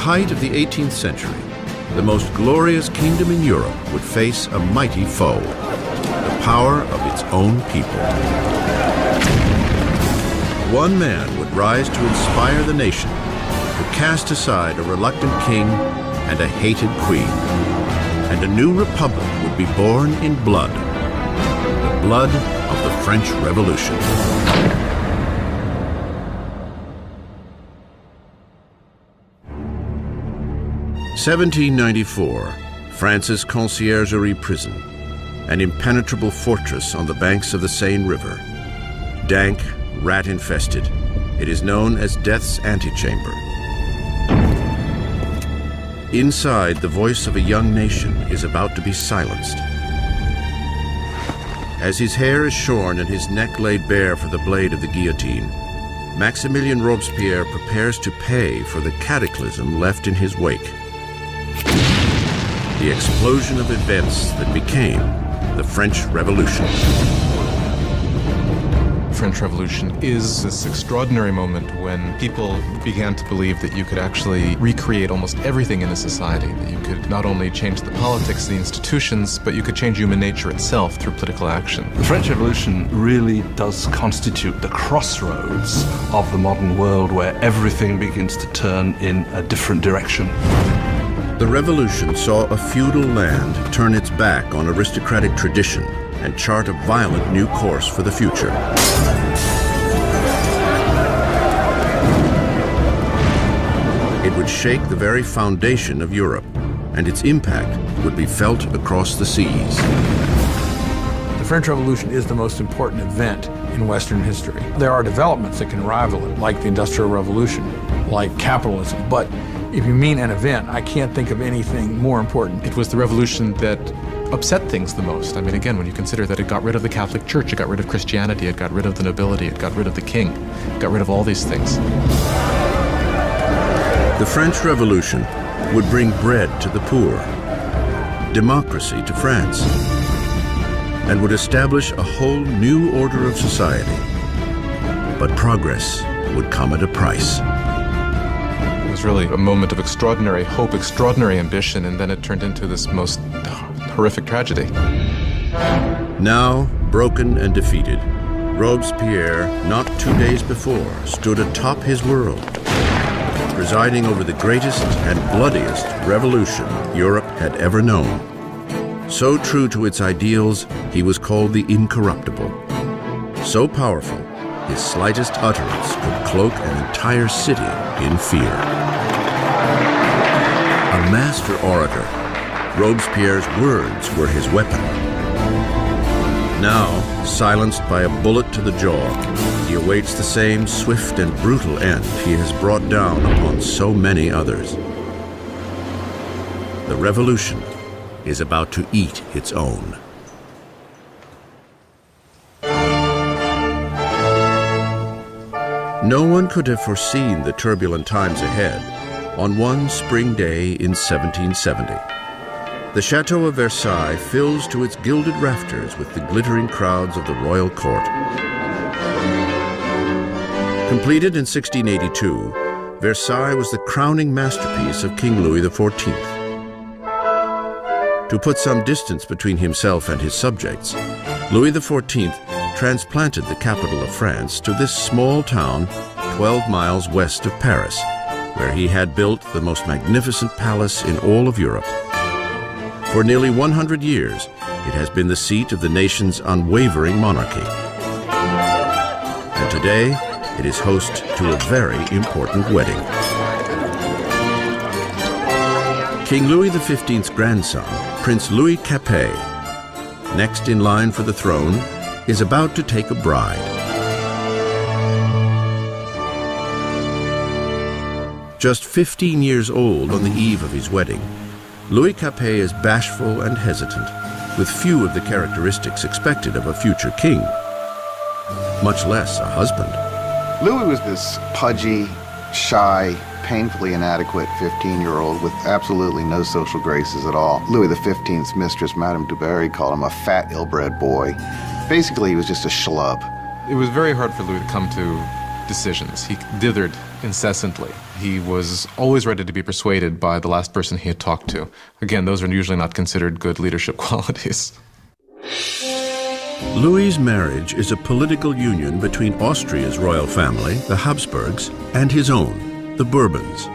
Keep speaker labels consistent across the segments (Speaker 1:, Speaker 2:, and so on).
Speaker 1: height of the 18th century, the most glorious kingdom in Europe would face a mighty foe, the power of its own people. One man would rise to inspire the nation, to cast aside a reluctant king and a hated queen, and a new republic would be born in blood, the blood of the French Revolution. (1794), France's Conciergerie prison, an impenetrable fortress on the banks of the Seine River. Dank, rat-infested, it is known as Death's Antechamber. Inside, the voice of a young nation is about to be silenced. As his hair is shorn and his neck laid bare for the blade of the guillotine, Maximilien Robespierre prepares to pay for the cataclysm left in his wake. The explosion of events that became the French Revolution.
Speaker 2: The French Revolution is this extraordinary moment when people began to believe that you could actually recreate almost everything in a society, that you could not only change the politics, the institutions, but you could change human nature itself through political action.
Speaker 3: The French Revolution really does constitute the crossroads of the modern world where everything begins to turn in a different direction.
Speaker 1: The revolution saw a feudal land turn its back on aristocratic tradition and chart a violent new course for the future. It would shake the very foundation of Europe, and its impact would be felt across the seas.
Speaker 4: The French Revolution is the most important event in Western history. There are developments that can rival it, like the Industrial Revolution, like capitalism, but if you mean an event, I can't think of anything more important.
Speaker 2: It was the revolution that upset things the most. I mean, again, when you consider that it got rid of the Catholic Church, it got rid of Christianity, it got rid of the nobility, it got rid of the king, it got rid of all these things.
Speaker 1: The French Revolution would bring bread to the poor, democracy to France, and would establish a whole new order of society. But progress would come at a price.
Speaker 2: It was really a moment of extraordinary hope, extraordinary ambition, and then it turned into this most horrific tragedy.
Speaker 1: Now, broken and defeated, Robespierre, not 2 days before, stood atop his world, presiding over the greatest and bloodiest revolution Europe had ever known. So true to its ideals, he was called the Incorruptible. So powerful, his slightest utterance could cloak an entire city in fear. A master orator, Robespierre's words were his weapon. Now, silenced by a bullet to the jaw, he awaits the same swift and brutal end he has brought down upon so many others. The revolution is about to eat its own. No one could have foreseen the turbulent times ahead on one spring day in 1770. The Chateau of Versailles fills to its gilded rafters with the glittering crowds of the royal court. Completed in 1682, Versailles was the crowning masterpiece of King Louis XIV. To put some distance between himself and his subjects, Louis XIV transplanted the capital of France to this small town 12 miles west of Paris, where he had built the most magnificent palace in all of Europe. For nearly 100 years, it has been the seat of the nation's unwavering monarchy. And today, it is host to a very important wedding. King Louis XV's grandson, Prince Louis Capet, next in line for the throne, is about to take a bride. Just 15 years old on the eve of his wedding, Louis Capet is bashful and hesitant, with few of the characteristics expected of a future king, much less a husband.
Speaker 5: Louis was this pudgy, shy, painfully inadequate 15-year-old with absolutely no social graces at all. Louis XV's mistress, Madame du Barry, called him a fat, ill-bred boy. Basically, he was just a schlub.
Speaker 2: It was very hard for Louis to come to decisions. He dithered incessantly. He was always ready to be persuaded by the last person he had talked to. Again, those are usually not considered good leadership qualities.
Speaker 1: Louis's marriage is a political union between Austria's royal family, the Habsburgs, and his own, the Bourbons.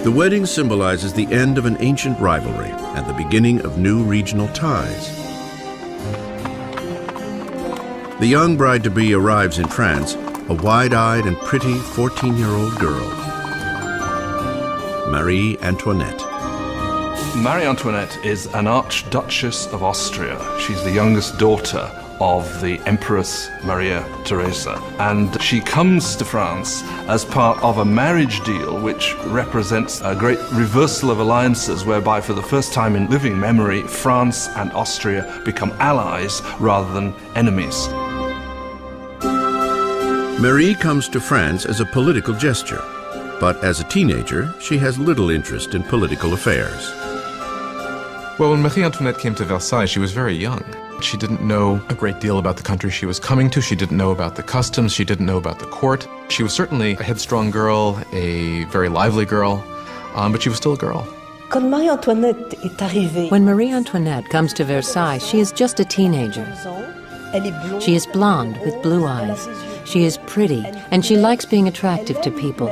Speaker 1: The wedding symbolizes the end of an ancient rivalry and the beginning of new regional ties. The young bride-to-be arrives in France, a wide-eyed and pretty 14-year-old girl, Marie Antoinette.
Speaker 3: Marie Antoinette is an Archduchess of Austria. She's the youngest daughter of the Empress Maria Theresa. And she comes to France as part of a marriage deal which represents a great reversal of alliances whereby for the first time in living memory, France and Austria become allies rather than enemies.
Speaker 1: Marie comes to France as a political gesture, but as a teenager, she has little interest in political affairs.
Speaker 2: Well, when Marie Antoinette came to Versailles, she was very young. She didn't know a great deal about the country she was coming to. She didn't know about the customs. She didn't know about the court. She was certainly a headstrong girl, a very lively girl, but she was still a girl.
Speaker 6: When
Speaker 7: Marie Antoinette comes to Versailles, she is just a teenager. She is blonde with blue eyes. She is pretty, and she likes being attractive to people.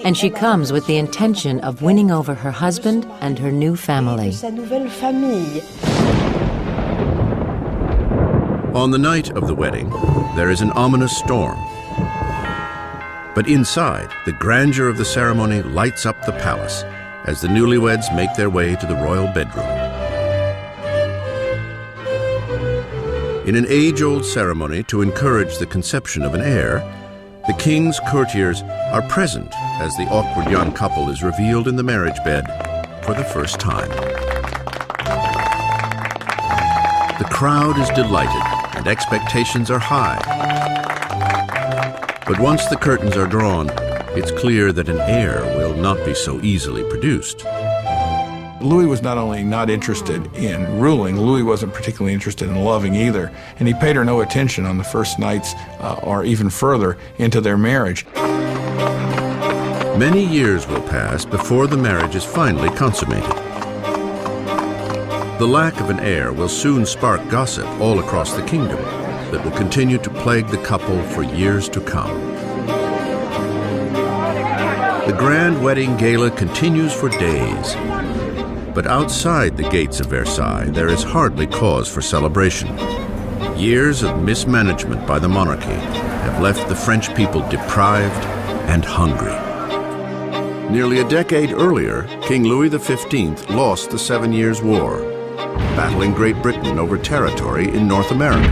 Speaker 7: And she comes with the intention of winning over her husband and her new family.
Speaker 1: On the night of the wedding, there is an ominous storm. But inside, the grandeur of the ceremony lights up the palace as the newlyweds make their way to the royal bedroom. In an age-old ceremony to encourage the conception of an heir, the king's courtiers are present as the awkward young couple is revealed in the marriage bed for the first time. The crowd is delighted and expectations are high. But once the curtains are drawn, it's clear that an heir will not be so easily produced.
Speaker 4: Louis was not only not interested in ruling, Louis wasn't particularly interested in loving either, and he paid her no attention on the first nights or even further into their marriage.
Speaker 1: Many years will pass before the marriage is finally consummated. The lack of an heir will soon spark gossip all across the kingdom that will continue to plague the couple for years to come. The grand wedding gala continues for days. But outside the gates of Versailles, there is hardly cause for celebration. Years of mismanagement by the monarchy have left the French people deprived and hungry. Nearly a decade earlier, King Louis XV lost the 7 Years' War, battling Great Britain over territory in North America.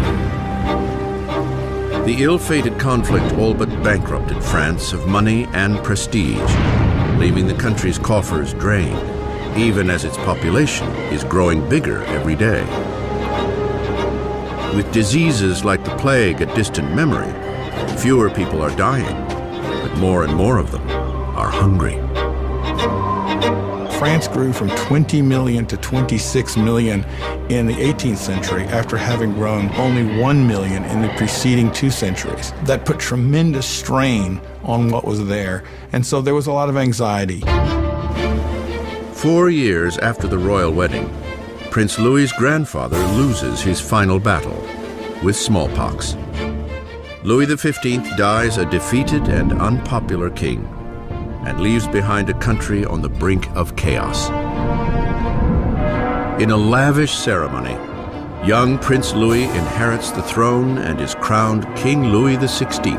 Speaker 1: The ill-fated conflict all but bankrupted France of money and prestige, leaving the country's coffers drained, even as its population is growing bigger every day. With diseases like the plague a distant memory, fewer people are dying, but more and more of them are hungry.
Speaker 4: France grew from 20 million to 26 million in the 18th century after having grown only 1 million in the preceding 2 centuries. That put tremendous strain on what was there, and so there was a lot of anxiety.
Speaker 1: 4 years after the royal wedding, Prince Louis's grandfather loses his final battle with smallpox. Louis XV dies a defeated and unpopular king and leaves behind a country on the brink of chaos. In a lavish ceremony, young Prince Louis inherits the throne and is crowned King Louis XVI.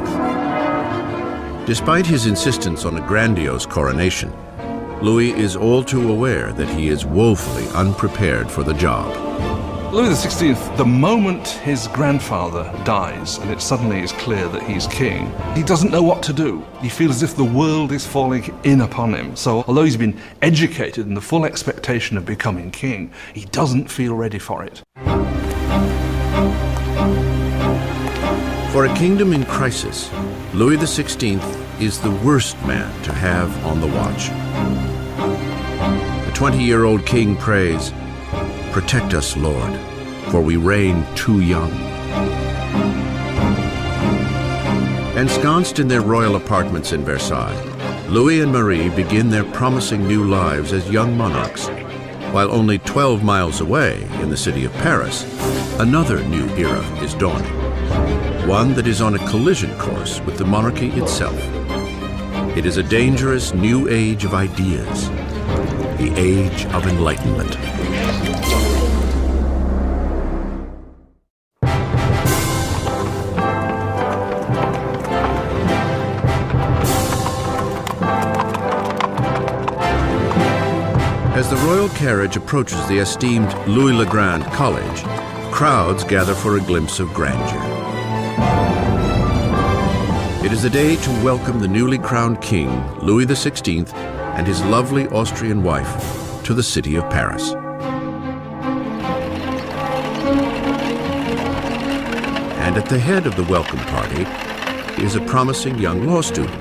Speaker 1: Despite his insistence on a grandiose coronation, Louis is all too aware that he is woefully unprepared for the job.
Speaker 3: Louis XVI, the moment his grandfather dies and it suddenly is clear that he's king, he doesn't know what to do. He feels as if the world is falling in upon him. So although he's been educated in the full expectation of becoming king, he doesn't feel ready for it.
Speaker 1: For a kingdom in crisis, Louis XVI is the worst man to have on the watch. The 20-year-old king prays, "Protect us, Lord, for we reign too young." Ensconced in their royal apartments in Versailles, Louis and Marie begin their promising new lives as young monarchs, while only 12 miles away in the city of Paris, another new era is dawning, one that is on a collision course with the monarchy itself. It is a dangerous new age of ideas, the age of enlightenment. As the royal carriage approaches the esteemed Louis le Grand College, crowds gather for a glimpse of grandeur. It is the day to welcome the newly crowned king, Louis XVI, and his lovely Austrian wife to the city of Paris. And at the head of the welcome party is a promising young law student,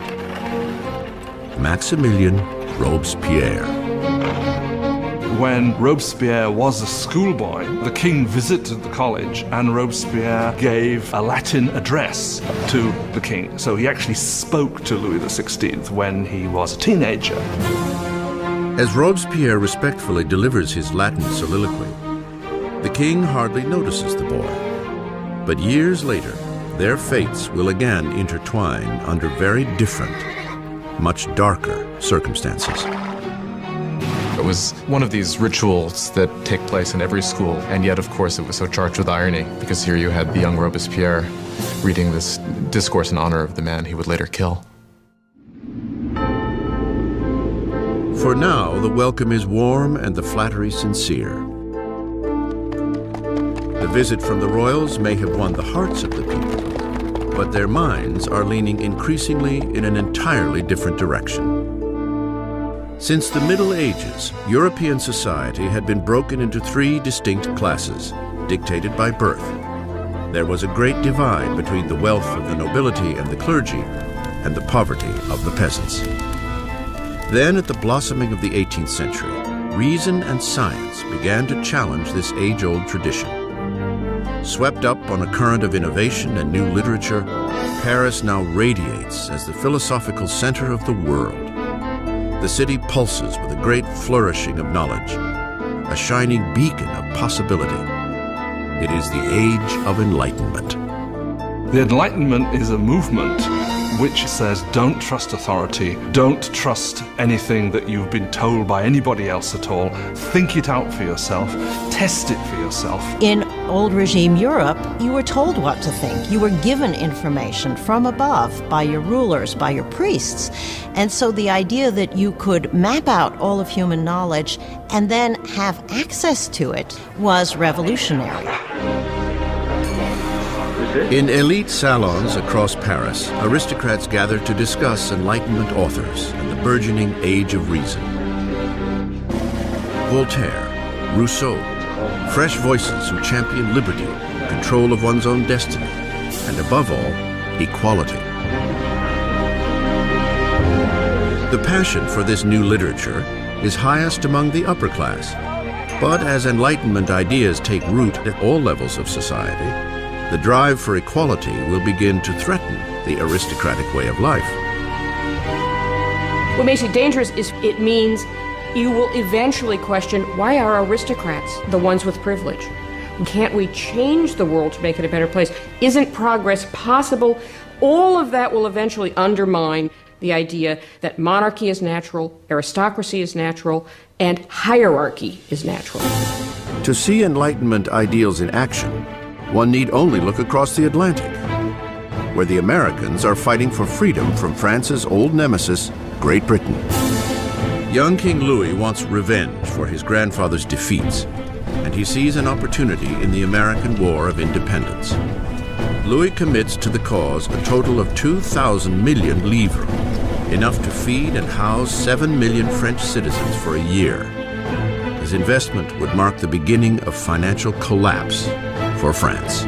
Speaker 1: Maximilien Robespierre.
Speaker 3: When Robespierre was a schoolboy, the king visited the college and Robespierre gave a Latin address to the king. So he actually spoke to Louis XVI when he was a teenager.
Speaker 1: As Robespierre respectfully delivers his Latin soliloquy, the king hardly notices the boy. But years later, their fates will again intertwine under very different, much darker circumstances.
Speaker 2: It was one of these rituals that take place in every school, and yet, of course, it was so charged with irony, because here you had the young Robespierre reading this discourse in honor of the man he would later kill.
Speaker 1: For now, the welcome is warm and the flattery sincere. The visit from the royals may have won the hearts of the people, but their minds are leaning increasingly in an entirely different direction. Since the Middle Ages, European society had been broken into three distinct classes, dictated by birth. There was a great divide between the wealth of the nobility and the clergy, and the poverty of the peasants. Then, at the blossoming of the 18th century, reason and science began to challenge this age-old tradition. Swept up on a current of innovation and new literature, Paris now radiates as the philosophical center of the world. The city pulses with a great flourishing of knowledge, a shining beacon of possibility. It is the age of enlightenment.
Speaker 3: The Enlightenment is a movement which says don't trust authority, don't trust anything that you've been told by anybody else at all. Think it out for yourself, test it for yourself.
Speaker 6: In old regime Europe, you were told what to think. You were given information from above by your rulers, by your priests. And so the idea that you could map out all of human knowledge and then have access to it was revolutionary.
Speaker 1: In elite salons across Paris, aristocrats gather to discuss Enlightenment authors and the burgeoning age of reason. Voltaire, Rousseau, fresh voices who champion liberty, control of one's own destiny, and above all, equality. The passion for this new literature is highest among the upper class, but as Enlightenment ideas take root at all levels of society, the drive for equality will begin to threaten the aristocratic way of life.
Speaker 8: What makes it dangerous is it means you will eventually question, why are aristocrats the ones with privilege? Can't we change the world to make it a better place? Isn't progress possible? All of that will eventually undermine the idea that monarchy is natural, aristocracy is natural, and hierarchy is natural.
Speaker 1: To see Enlightenment ideals in action, one need only look across the Atlantic, where the Americans are fighting for freedom from France's old nemesis, Great Britain. Young King Louis wants revenge for his grandfather's defeats, and he sees an opportunity in the American War of Independence. Louis commits to the cause a total of 2,000 million livres, enough to feed and house 7 million French citizens for a year. His investment would mark the beginning of financial collapse for France.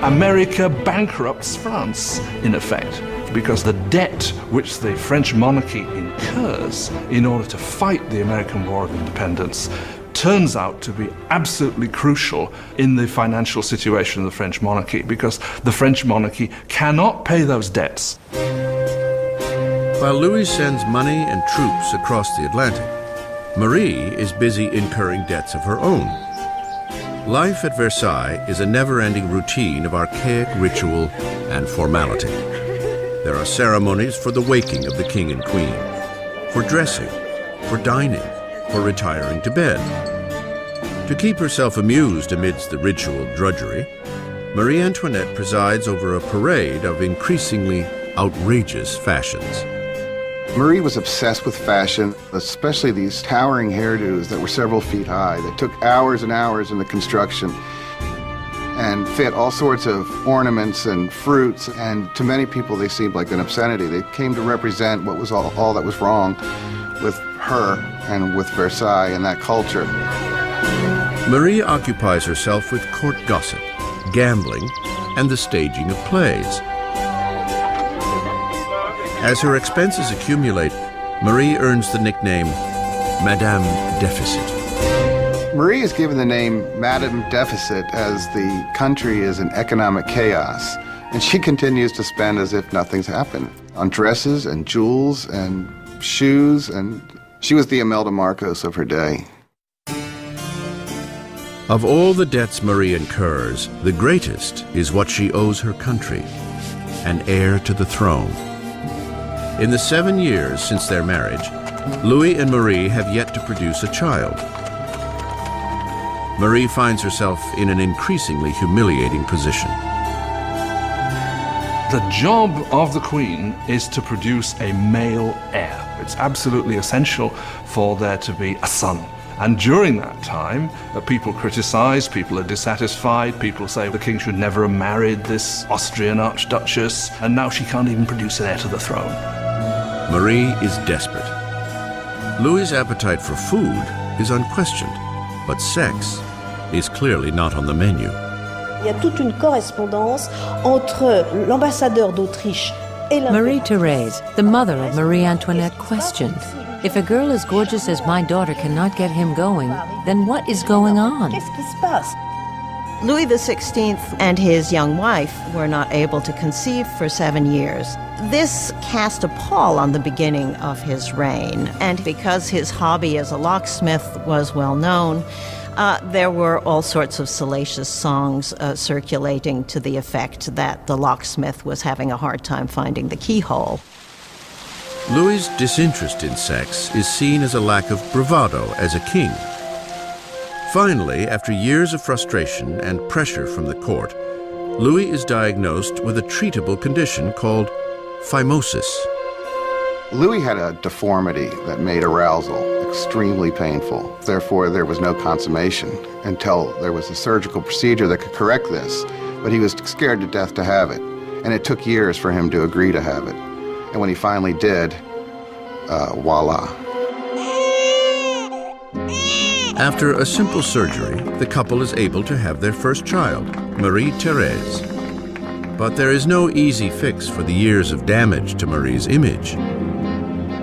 Speaker 3: America bankrupts France, in effect, because the debt which the French monarchy incurs in order to fight the American War of Independence turns out to be absolutely crucial in the financial situation of the French monarchy, because the French monarchy cannot pay those debts.
Speaker 1: While Louis sends money and troops across the Atlantic, Marie is busy incurring debts of her own. Life at Versailles is a never-ending routine of archaic ritual and formality. There are ceremonies for the waking of the king and queen, for dressing, for dining, for retiring to bed. To keep herself amused amidst the ritual drudgery, Marie Antoinette presides over a parade of increasingly outrageous fashions.
Speaker 5: Marie was obsessed with fashion, especially these towering hairdos that were several feet high, that took hours and hours in the construction and fit all sorts of ornaments and fruits, and to many people they seemed like an obscenity. They came to represent what was all that was wrong with her and with Versailles and that culture.
Speaker 1: Marie occupies herself with court gossip, gambling, and the staging of plays. As her expenses accumulate, Marie earns the nickname Madame Deficit.
Speaker 5: Marie is given the name Madame Deficit as the country is in economic chaos, and she continues to spend as if nothing's happened on dresses and jewels and shoes, and she was the Imelda Marcos of her day.
Speaker 1: Of all the debts Marie incurs, the greatest is what she owes her country, an heir to the throne. In the 7 years since their marriage, Louis and Marie have yet to produce a child. Marie finds herself in an increasingly humiliating position.
Speaker 3: The job of the Queen is to produce a male heir. It's absolutely essential for there to be a son. And during that time, people criticize, people are dissatisfied, people say the king should never have married this Austrian archduchess, and now she can't even produce an heir to the throne.
Speaker 1: Marie is desperate. Louis's appetite for food is unquestioned, but sex is clearly not on the menu.
Speaker 9: Il y a toute une correspondance entre l'ambassadeur d'Autriche et la...
Speaker 7: Marie-Thérèse, the mother of Marie Antoinette, questioned, if a girl as gorgeous as my daughter cannot get him going, then what is going on?
Speaker 9: Qu'est-ce qui se passe?
Speaker 6: Louis XVI and his young wife were not able to conceive for 7 years. This cast a pall on the beginning of his reign, and because his hobby as a locksmith was well known, there were all sorts of salacious songs circulating to the effect that the locksmith was having a hard time finding the keyhole.
Speaker 1: Louis's disinterest in sex is seen as a lack of bravado as a king. Finally, after years of frustration and pressure from the court, Louis is diagnosed with a treatable condition called phimosis.
Speaker 5: Louis had a deformity that made arousal extremely painful. Therefore, there was no consummation until there was a surgical procedure that could correct this, but he was scared to death to have it, and it took years for him to agree to have it. And when he finally did, voila.
Speaker 1: After a simple surgery, the couple is able to have their first child, Marie-Thérèse. But there is no easy fix for the years of damage to Marie's image.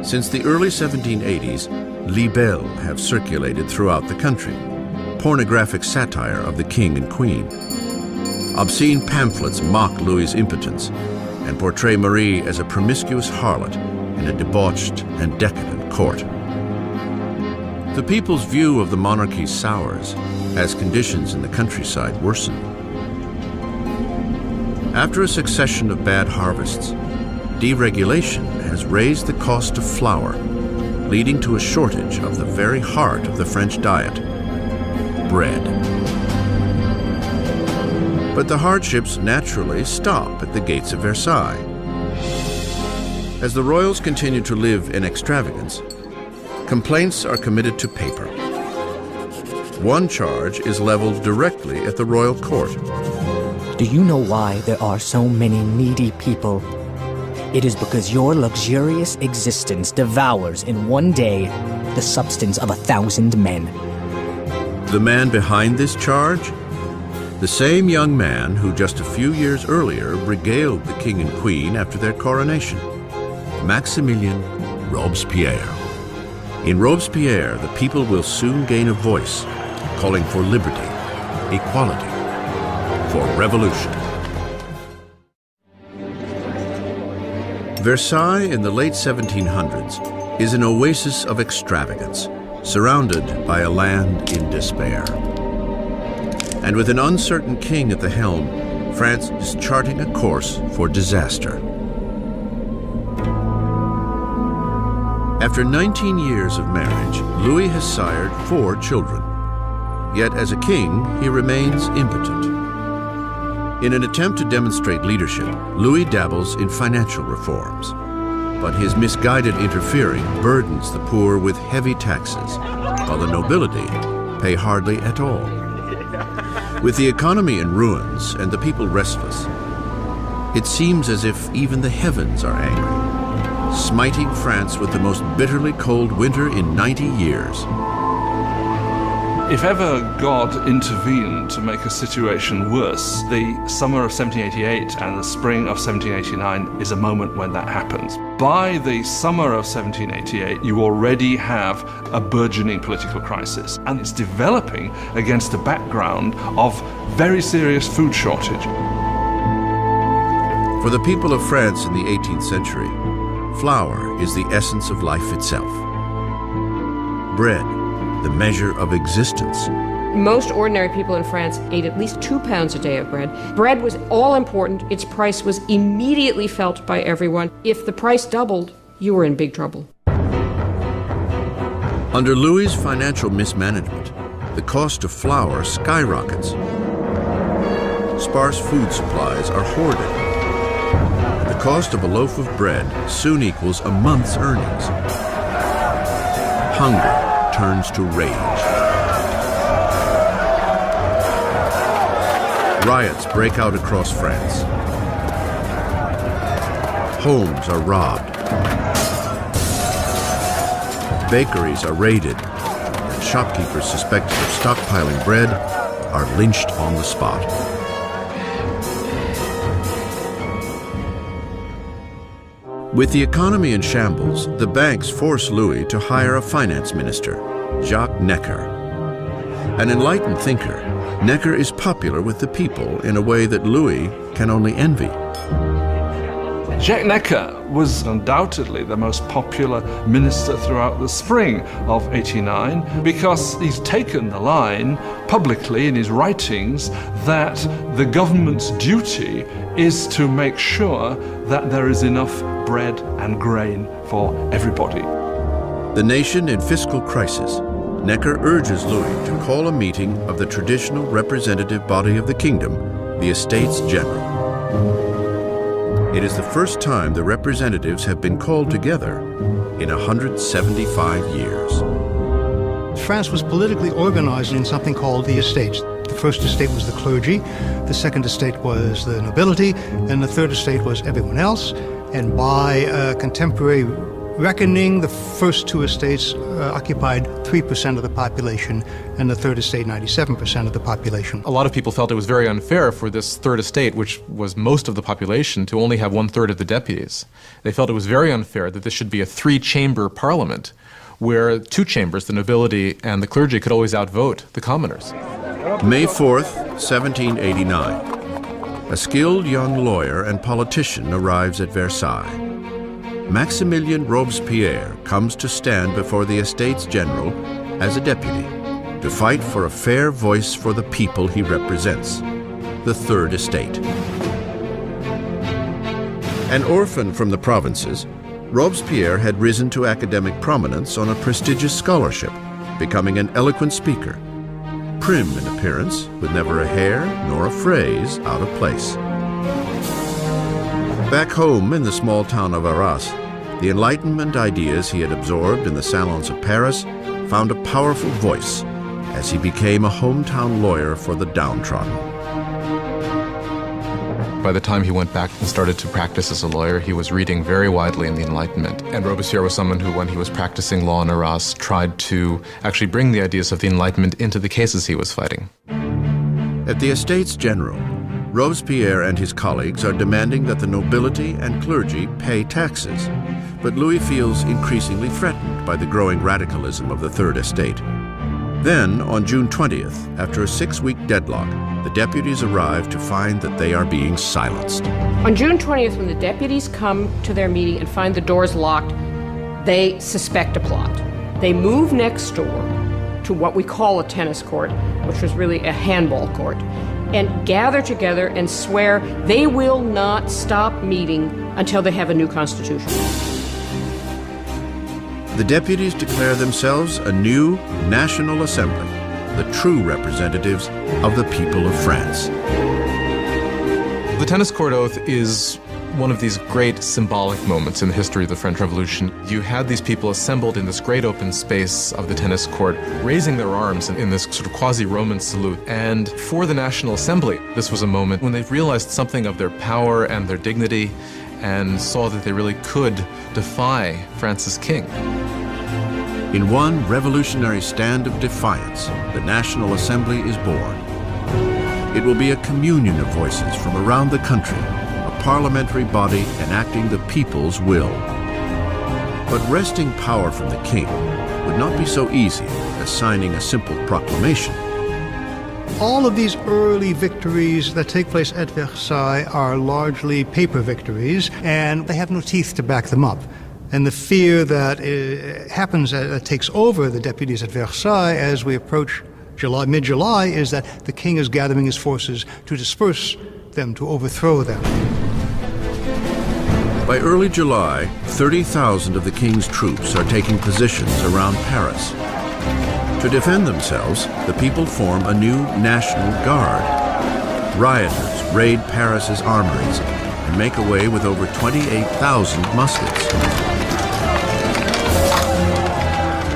Speaker 1: Since the early 1780s, libelles have circulated throughout the country, pornographic satire of the king and queen. Obscene pamphlets mock Louis's impotence and portray Marie as a promiscuous harlot in a debauched and decadent court. The people's view of the monarchy sours as conditions in the countryside worsen. After a succession of bad harvests, deregulation has raised the cost of flour, leading to a shortage of the very heart of the French diet, bread. But the hardships naturally stop at the gates of Versailles. As the royals continue to live in extravagance, complaints are committed to paper. One charge is leveled directly at the royal court.
Speaker 10: Do you know why there are so many needy people? It is because your luxurious existence devours in one day the substance of 1,000 men.
Speaker 1: The man behind this charge? The same young man who just a few years earlier regaled the king and queen after their coronation, Maximilien Robespierre. In Robespierre, the people will soon gain a voice, calling for liberty, equality, for revolution. Versailles in the late 1700s is an oasis of extravagance, surrounded by a land in despair. And with an uncertain king at the helm, France is charting a course for disaster. After 19 years of marriage, Louis has sired 4 children. Yet as a king, he remains impotent. In an attempt to demonstrate leadership, Louis dabbles in financial reforms. But his misguided interfering burdens the poor with heavy taxes, while the nobility pay hardly at all. With the economy in ruins and the people restless, it seems as if even the heavens are angry, smiting France with the most bitterly cold winter in 90 years.
Speaker 3: If ever God intervened to make a situation worse, the summer of 1788 and the spring of 1789 is a moment when that happens. By the summer of 1788, you already have a burgeoning political crisis, and it's developing against a background of very serious food shortage.
Speaker 1: For the people of France in the 18th century, flour is the essence of life itself. Bread, the measure of existence.
Speaker 8: Most ordinary people in France ate at least 2 pounds a day of bread. Bread was all important. Its price was immediately felt by everyone. If the price doubled, you were in big trouble.
Speaker 1: Under Louis's financial mismanagement, the cost of flour skyrockets. Sparse food supplies are hoarded. And the cost of a loaf of bread soon equals a month's earnings. Hunger turns to rage. Riots break out across France. Homes are robbed. Bakeries are raided, and shopkeepers suspected of stockpiling bread are lynched on the spot. With the economy in shambles, the banks force Louis to hire a finance minister, Jacques Necker. An enlightened thinker, Necker is popular with the people in a way that Louis can only envy.
Speaker 3: Jacques Necker was undoubtedly the most popular minister throughout the spring of '89 because he's taken the line publicly in his writings that the government's duty is to make sure that there is enough bread and grain for everybody.
Speaker 1: The nation in fiscal crisis, Necker urges Louis to call a meeting of the traditional representative body of the kingdom, the Estates General. It is the first time the representatives have been called together in 175 years.
Speaker 11: France was politically organized in something called the estates. The first estate was the clergy, the second estate was the nobility, and the third estate was everyone else. And by contemporary reckoning, the first 2 estates occupied 3% of the population, and the third estate 97% of the population.
Speaker 2: A lot of people felt it was very unfair for this third estate, which was most of the population, to only have 1/3 of the deputies. They felt it was very unfair that this should be a 3-chamber parliament, where 2 chambers, the nobility and the clergy, could always outvote the commoners.
Speaker 1: May 4th, 1789. A skilled young lawyer and politician arrives at Versailles. Maximilien Robespierre comes to stand before the Estates General as a deputy to fight for a fair voice for the people he represents, the Third Estate. An orphan from the provinces, Robespierre had risen to academic prominence on a prestigious scholarship, becoming an eloquent speaker, prim in appearance, with never a hair nor a phrase out of place. Back home in the small town of Arras, the Enlightenment ideas he had absorbed in the salons of Paris found a powerful voice as he became a hometown lawyer for the downtrodden.
Speaker 2: By the time he went back and started to practice as a lawyer, he was reading very widely in the Enlightenment. And Robespierre was someone who, when he was practicing law in Arras, tried to actually bring the ideas of the Enlightenment into the cases he was fighting.
Speaker 1: At the Estates General, Robespierre and his colleagues are demanding that the nobility and clergy pay taxes, but Louis feels increasingly threatened by the growing radicalism of the Third Estate. Then, on June 20th, after a 6-week deadlock, the deputies arrive to find that they are being silenced.
Speaker 8: On June 20th, when the deputies come to their meeting and find the doors locked, they suspect a plot. They move next door to what we call a tennis court, which was really a handball court, and gather together and swear they will not stop meeting until they have a new constitution.
Speaker 1: The deputies declare themselves a new National Assembly, the true representatives of the people of France.
Speaker 2: The tennis court oath is one of these great symbolic moments in the history of the French Revolution. You had these people assembled in this great open space of the tennis court, raising their arms in this sort of quasi-Roman salute. And for the National Assembly, this was a moment when they realized something of their power and their dignity and saw that they really could defy France's king.
Speaker 1: In one revolutionary stand of defiance, the National Assembly is born. It will be a communion of voices from around the country, a parliamentary body enacting the people's will. But wresting power from the king would not be so easy as signing a simple proclamation.
Speaker 11: All of these early victories that take place at Versailles are largely paper victories, and they have no teeth to back them up. And the fear that takes over the deputies at Versailles as we approach mid-July is that the king is gathering his forces to disperse them, to overthrow them.
Speaker 1: By early July, 30,000 of the king's troops are taking positions around Paris. To defend themselves, the people form a new National Guard. Rioters raid Paris's armories and make away with over 28,000 muskets.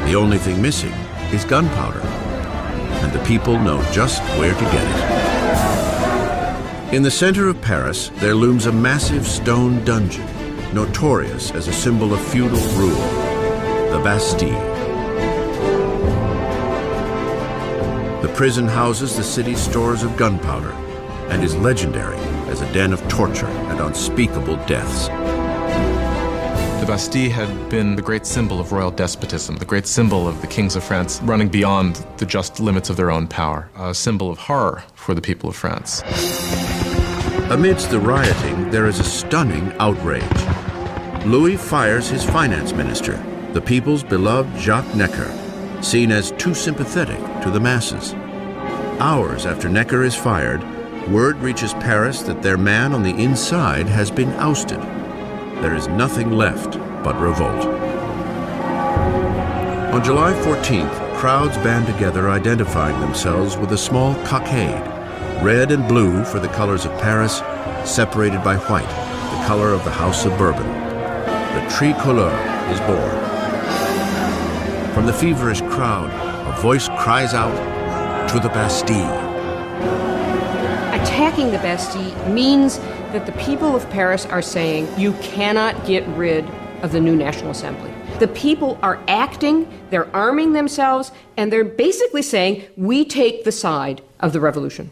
Speaker 1: The only thing missing is gunpowder, and the people know just where to get it. In the center of Paris, there looms a massive stone dungeon, notorious as a symbol of feudal rule, the Bastille. The prison houses the city's stores of gunpowder and is legendary as a den of torture and unspeakable deaths.
Speaker 2: The Bastille had been the great symbol of royal despotism, the great symbol of the kings of France running beyond the just limits of their own power, a symbol of horror for the people of France.
Speaker 1: Amidst the rioting, there is a stunning outrage. Louis fires his finance minister, the people's beloved Jacques Necker, seen as too sympathetic to the masses. Hours after Necker is fired, word reaches Paris that their man on the inside has been ousted. There is nothing left but revolt. On July 14th, crowds band together identifying themselves with a small cockade, red and blue for the colors of Paris, separated by white, the color of the House of Bourbon. The tricolore is born. From the feverish crowd, a voice cries out, "To the Bastille!"
Speaker 8: Attacking the Bastille means that the people of Paris are saying, you cannot get rid of the new National Assembly. The people are acting, they're arming themselves, and they're basically saying, we take the side of the revolution.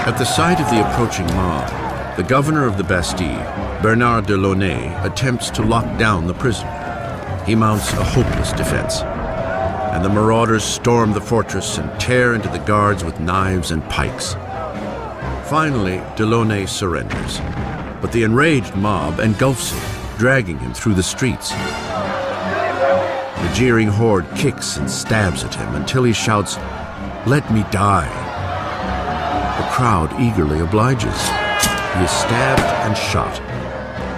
Speaker 1: At the sight of the approaching mob, the governor of the Bastille, Bernard de Launay, attempts to lock down the prison. He mounts a hopeless defense, and the marauders storm the fortress and tear into the guards with knives and pikes. Finally, de Launay surrenders, but the enraged mob engulfs him, dragging him through the streets. The jeering horde kicks and stabs at him until he shouts, "Let me die." The crowd eagerly obliges. He is stabbed and shot,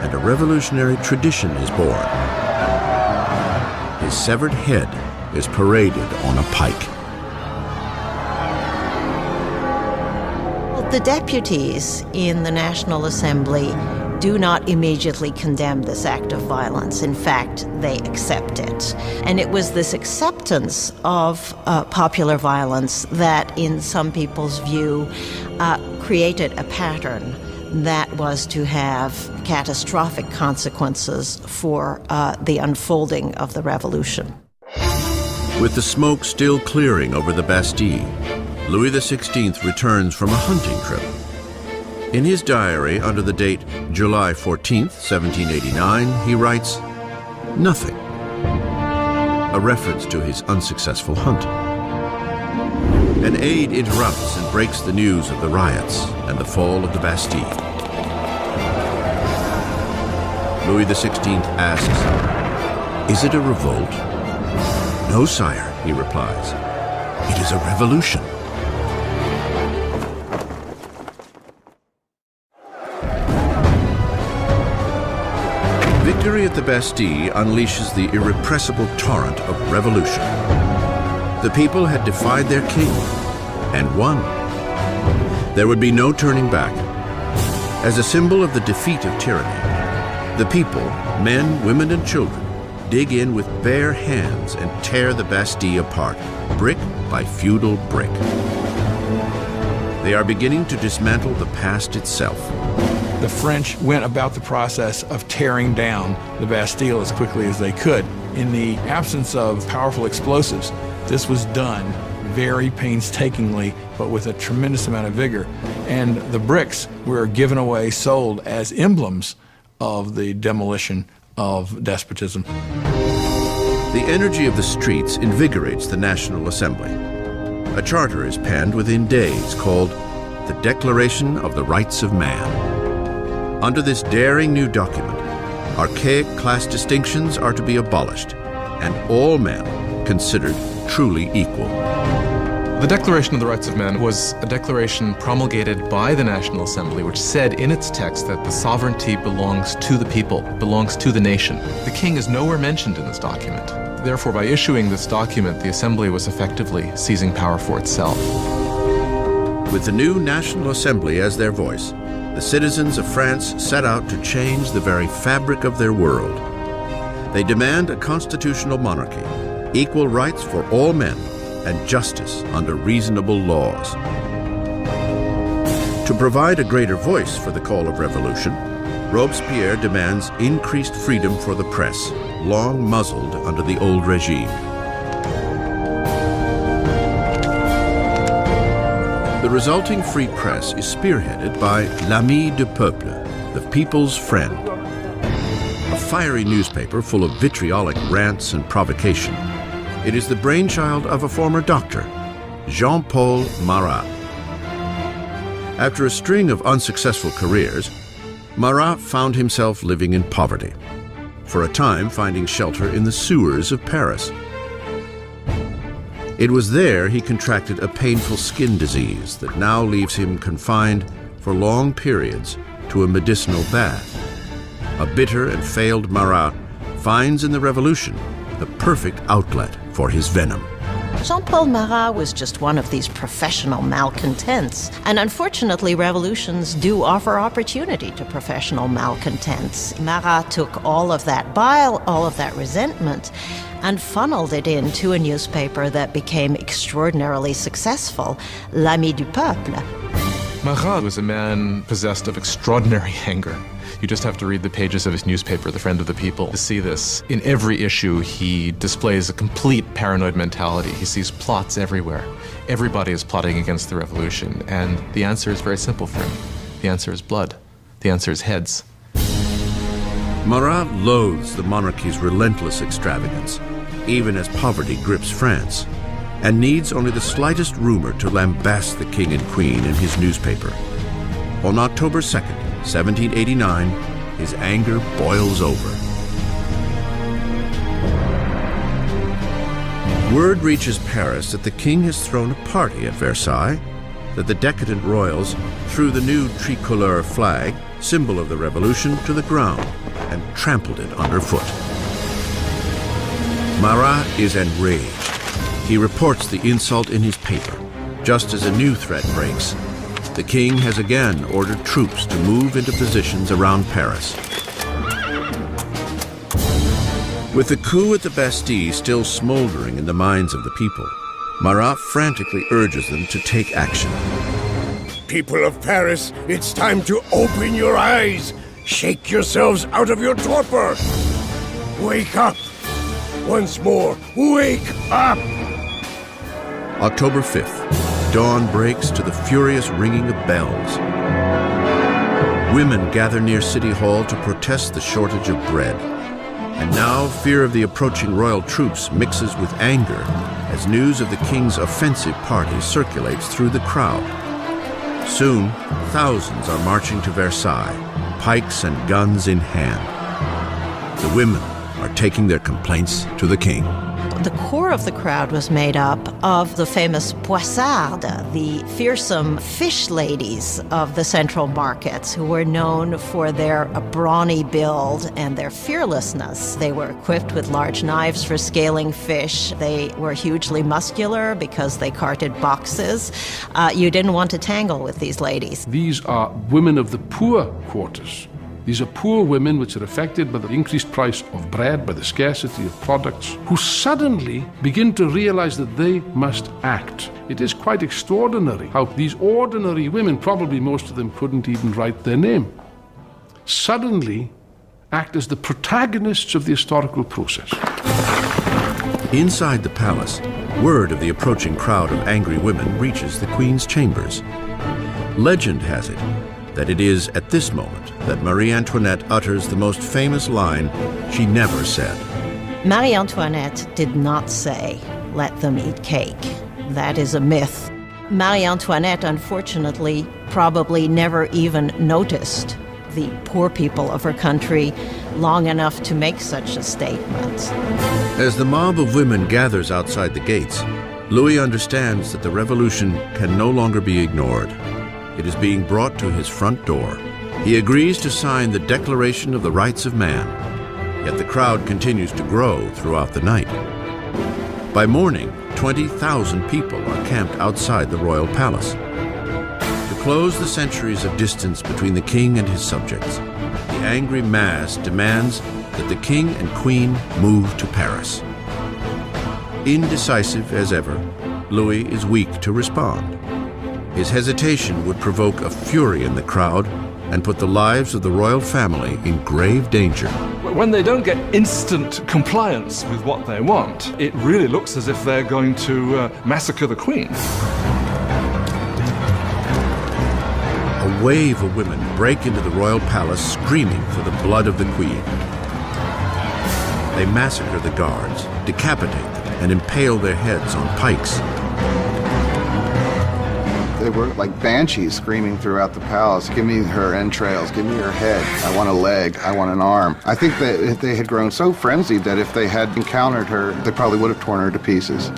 Speaker 1: and a revolutionary tradition is born. His severed head is paraded on a pike.
Speaker 6: The deputies in the National Assembly do not immediately condemn this act of violence. In fact, they accept it. And it was this acceptance of popular violence that, in some people's view, created a pattern that was to have catastrophic consequences for the unfolding of the revolution.
Speaker 1: With the smoke still clearing over the Bastille, Louis XVI returns from a hunting trip. In his diary under the date July 14th, 1789, he writes, "Nothing," a reference to his unsuccessful hunt. An aide interrupts and breaks the news of the riots and the fall of the Bastille. Louis XVI asks, "Is it a revolt?" "No, sire," he replies. "It is a revolution." Victory at the Bastille unleashes the irrepressible torrent of revolution. The people had defied their king and won. There would be no turning back. As a symbol of the defeat of tyranny, the people, men, women, and children, dig in with bare hands and tear the Bastille apart, brick by feudal brick. They are beginning to dismantle the past itself.
Speaker 4: The French went about the process of tearing down the Bastille as quickly as they could. In the absence of powerful explosives, this was done very painstakingly, but with a tremendous amount of vigor. And the bricks were given away, sold as emblems of the demolition of despotism.
Speaker 1: The energy of the streets invigorates the National Assembly. A charter is penned within days called the Declaration of the Rights of Man. Under this daring new document, archaic class distinctions are to be abolished, and all men considered truly equal.
Speaker 2: The Declaration of the Rights of Man was a declaration promulgated by the National Assembly, which said in its text that the sovereignty belongs to the people, belongs to the nation. The king is nowhere mentioned in this document. Therefore, by issuing this document, the Assembly was effectively seizing power for itself.
Speaker 1: With the new National Assembly as their voice, the citizens of France set out to change the very fabric of their world. They demand a constitutional monarchy, equal rights for all men, and justice under reasonable laws. To provide a greater voice for the call of revolution, Robespierre demands increased freedom for the press, long muzzled under the old regime. The resulting free press is spearheaded by L'Ami du Peuple, the people's friend, a fiery newspaper full of vitriolic rants and provocation. It is the brainchild of a former doctor, Jean-Paul Marat. After a string of unsuccessful careers, Marat found himself living in poverty, for a time finding shelter in the sewers of Paris. It was there he contracted a painful skin disease that now leaves him confined for long periods to a medicinal bath. A bitter and failed Marat finds in the revolution the perfect outlet for his venom.
Speaker 6: Jean-Paul Marat was just one of these professional malcontents. And unfortunately, revolutions do offer opportunity to professional malcontents. Marat took all of that bile, all of that resentment, and funneled it into a newspaper that became extraordinarily successful, L'Ami du Peuple.
Speaker 2: Marat was a man possessed of extraordinary anger. You just have to read the pages of his newspaper, The Friend of the People, to see this. In every issue, he displays a complete paranoid mentality. He sees plots everywhere. Everybody is plotting against the revolution, and the answer is very simple for him. The answer is blood. The answer is heads.
Speaker 1: Marat loathes the monarchy's relentless extravagance, even as poverty grips France, and needs only the slightest rumor to lambast the king and queen in his newspaper. On October 2nd, 1789, his anger boils over. Word reaches Paris that the king has thrown a party at Versailles, that the decadent royals threw the new tricolor flag, symbol of the revolution, to the ground and trampled it underfoot. Marat is enraged. He reports the insult in his paper. Just as a new threat breaks, the king has again ordered troops to move into positions around Paris. With the coup at the Bastille still smoldering in the minds of the people, Marat frantically urges them to take action.
Speaker 12: People of Paris, it's time to open your eyes. Shake yourselves out of your torpor. Wake up. Once more, wake up.
Speaker 1: October 5th, dawn breaks to the furious ringing of bells. Women gather near City Hall to protest the shortage of bread. And now fear of the approaching royal troops mixes with anger as news of the king's offensive party circulates through the crowd. Soon, thousands are marching to Versailles, pikes and guns in hand. The women are taking their complaints to the king.
Speaker 6: The core of the crowd was made up of the famous poissardes, the fearsome fish ladies of the central markets, who were known for their brawny build and their fearlessness. They were equipped with large knives for scaling fish. They were hugely muscular because they carted boxes. You didn't want to tangle with these ladies.
Speaker 13: These are women of the poor quarters. These are poor women which are affected by the increased price of bread, by the scarcity of products, who suddenly begin to realize that they must act. It is quite extraordinary how these ordinary women, probably most of them couldn't even write their name, suddenly act as the protagonists of the historical process.
Speaker 1: Inside the palace, word of the approaching crowd of angry women reaches the Queen's chambers. Legend has it that it is at this moment that Marie Antoinette utters the most famous line she never said.
Speaker 6: Marie Antoinette did not say, "Let them eat cake." That is a myth. Marie Antoinette, unfortunately, probably never even noticed the poor people of her country long enough to make such a statement.
Speaker 1: As the mob of women gathers outside the gates, Louis understands that the revolution can no longer be ignored. It is being brought to his front door. He agrees to sign the Declaration of the Rights of Man, yet the crowd continues to grow throughout the night. By morning, 20,000 people are camped outside the royal palace. To close the centuries of distance between the king and his subjects, the angry mass demands that the king and queen move to Paris. Indecisive as ever, Louis is weak to respond. His hesitation would provoke a fury in the crowd and put the lives of the royal family in grave danger.
Speaker 3: When they don't get instant compliance with what they want, it really looks as if they're going to massacre the Queen.
Speaker 1: A wave of women break into the royal palace screaming for the blood of the Queen. They massacre the guards, decapitate them, and impale their heads on pikes.
Speaker 5: They were like banshees screaming throughout the palace, "Give me her entrails, give me her head, I want a leg, I want an arm." I think that they had grown so frenzied that if they had encountered her, they probably would have torn her to pieces.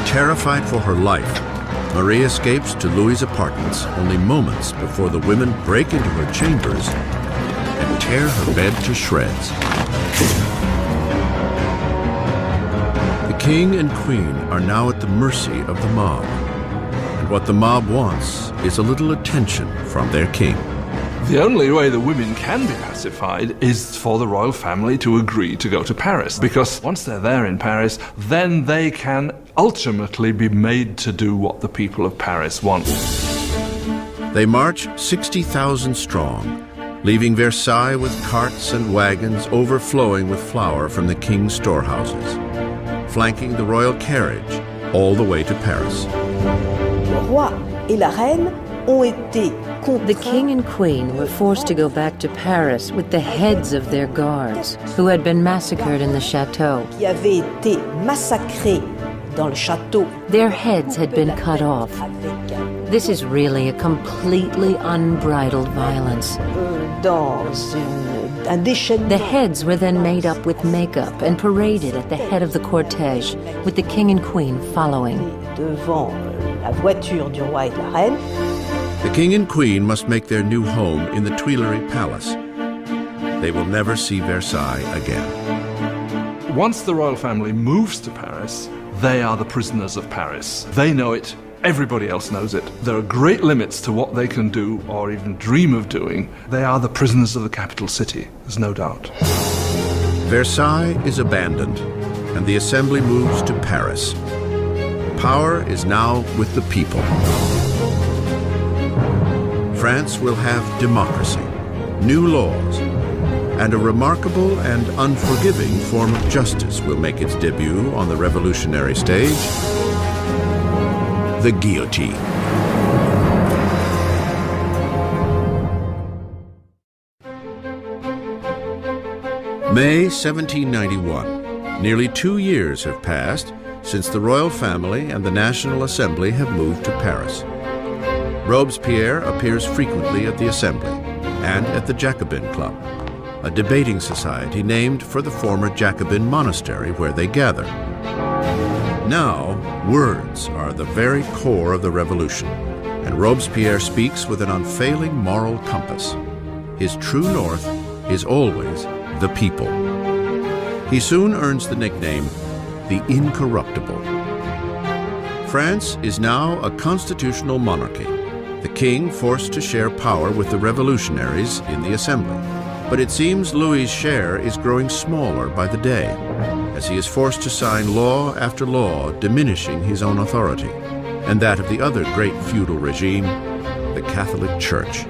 Speaker 1: Terrified for her life, Marie escapes to Louis's apartments only moments before the women break into her chambers and tear her bed to shreds. The king and queen are now at the mercy of the mob, and what the mob wants is a little attention from their king.
Speaker 3: The only way the women can be pacified is for the royal family to agree to go to Paris, because once they're there in Paris, then they can ultimately be made to do what the people of Paris want.
Speaker 1: They march 60,000 strong, leaving Versailles with carts and wagons overflowing with flour from the king's storehouses, flanking the royal carriage all the way to Paris.
Speaker 9: Le roi et la reine ont été
Speaker 7: The king and queen were forced to go back to Paris with the heads of their guards, who had been massacred in the chateau.
Speaker 9: qui avaient été massacrés dans le château.
Speaker 7: Their heads had been cut off. This is really a completely unbridled violence. The heads were then made up with makeup and paraded at the head of the cortege, with the king and queen following.
Speaker 9: Devant la voiture du roi et de la reine.
Speaker 1: The king and queen must make their new home in the Tuileries Palace. They will never see Versailles again.
Speaker 3: Once the royal family moves to Paris, they are the prisoners of Paris. They know it. Everybody else knows it. There are great limits to what they can do or even dream of doing. They are the prisoners of the capital city, there's no doubt.
Speaker 1: Versailles is abandoned, and the assembly moves to Paris. Power is now with the people. France will have democracy, new laws, and a remarkable and unforgiving form of justice will make its debut on the revolutionary stage. the guillotine. May 1791. Nearly 2 years have passed since the royal family and the National Assembly have moved to Paris. Robespierre appears frequently at the Assembly and at the Jacobin Club, a debating society named for the former Jacobin monastery where they gather. Now, words are the very core of the revolution, and Robespierre speaks with an unfailing moral compass. His true north is always the people. He soon earns the nickname, the Incorruptible. France is now a constitutional monarchy, the king forced to share power with the revolutionaries in the Assembly. But it seems Louis's share is growing smaller by the day, as he is forced to sign law after law diminishing his own authority, and that of the other great feudal regime, the Catholic Church.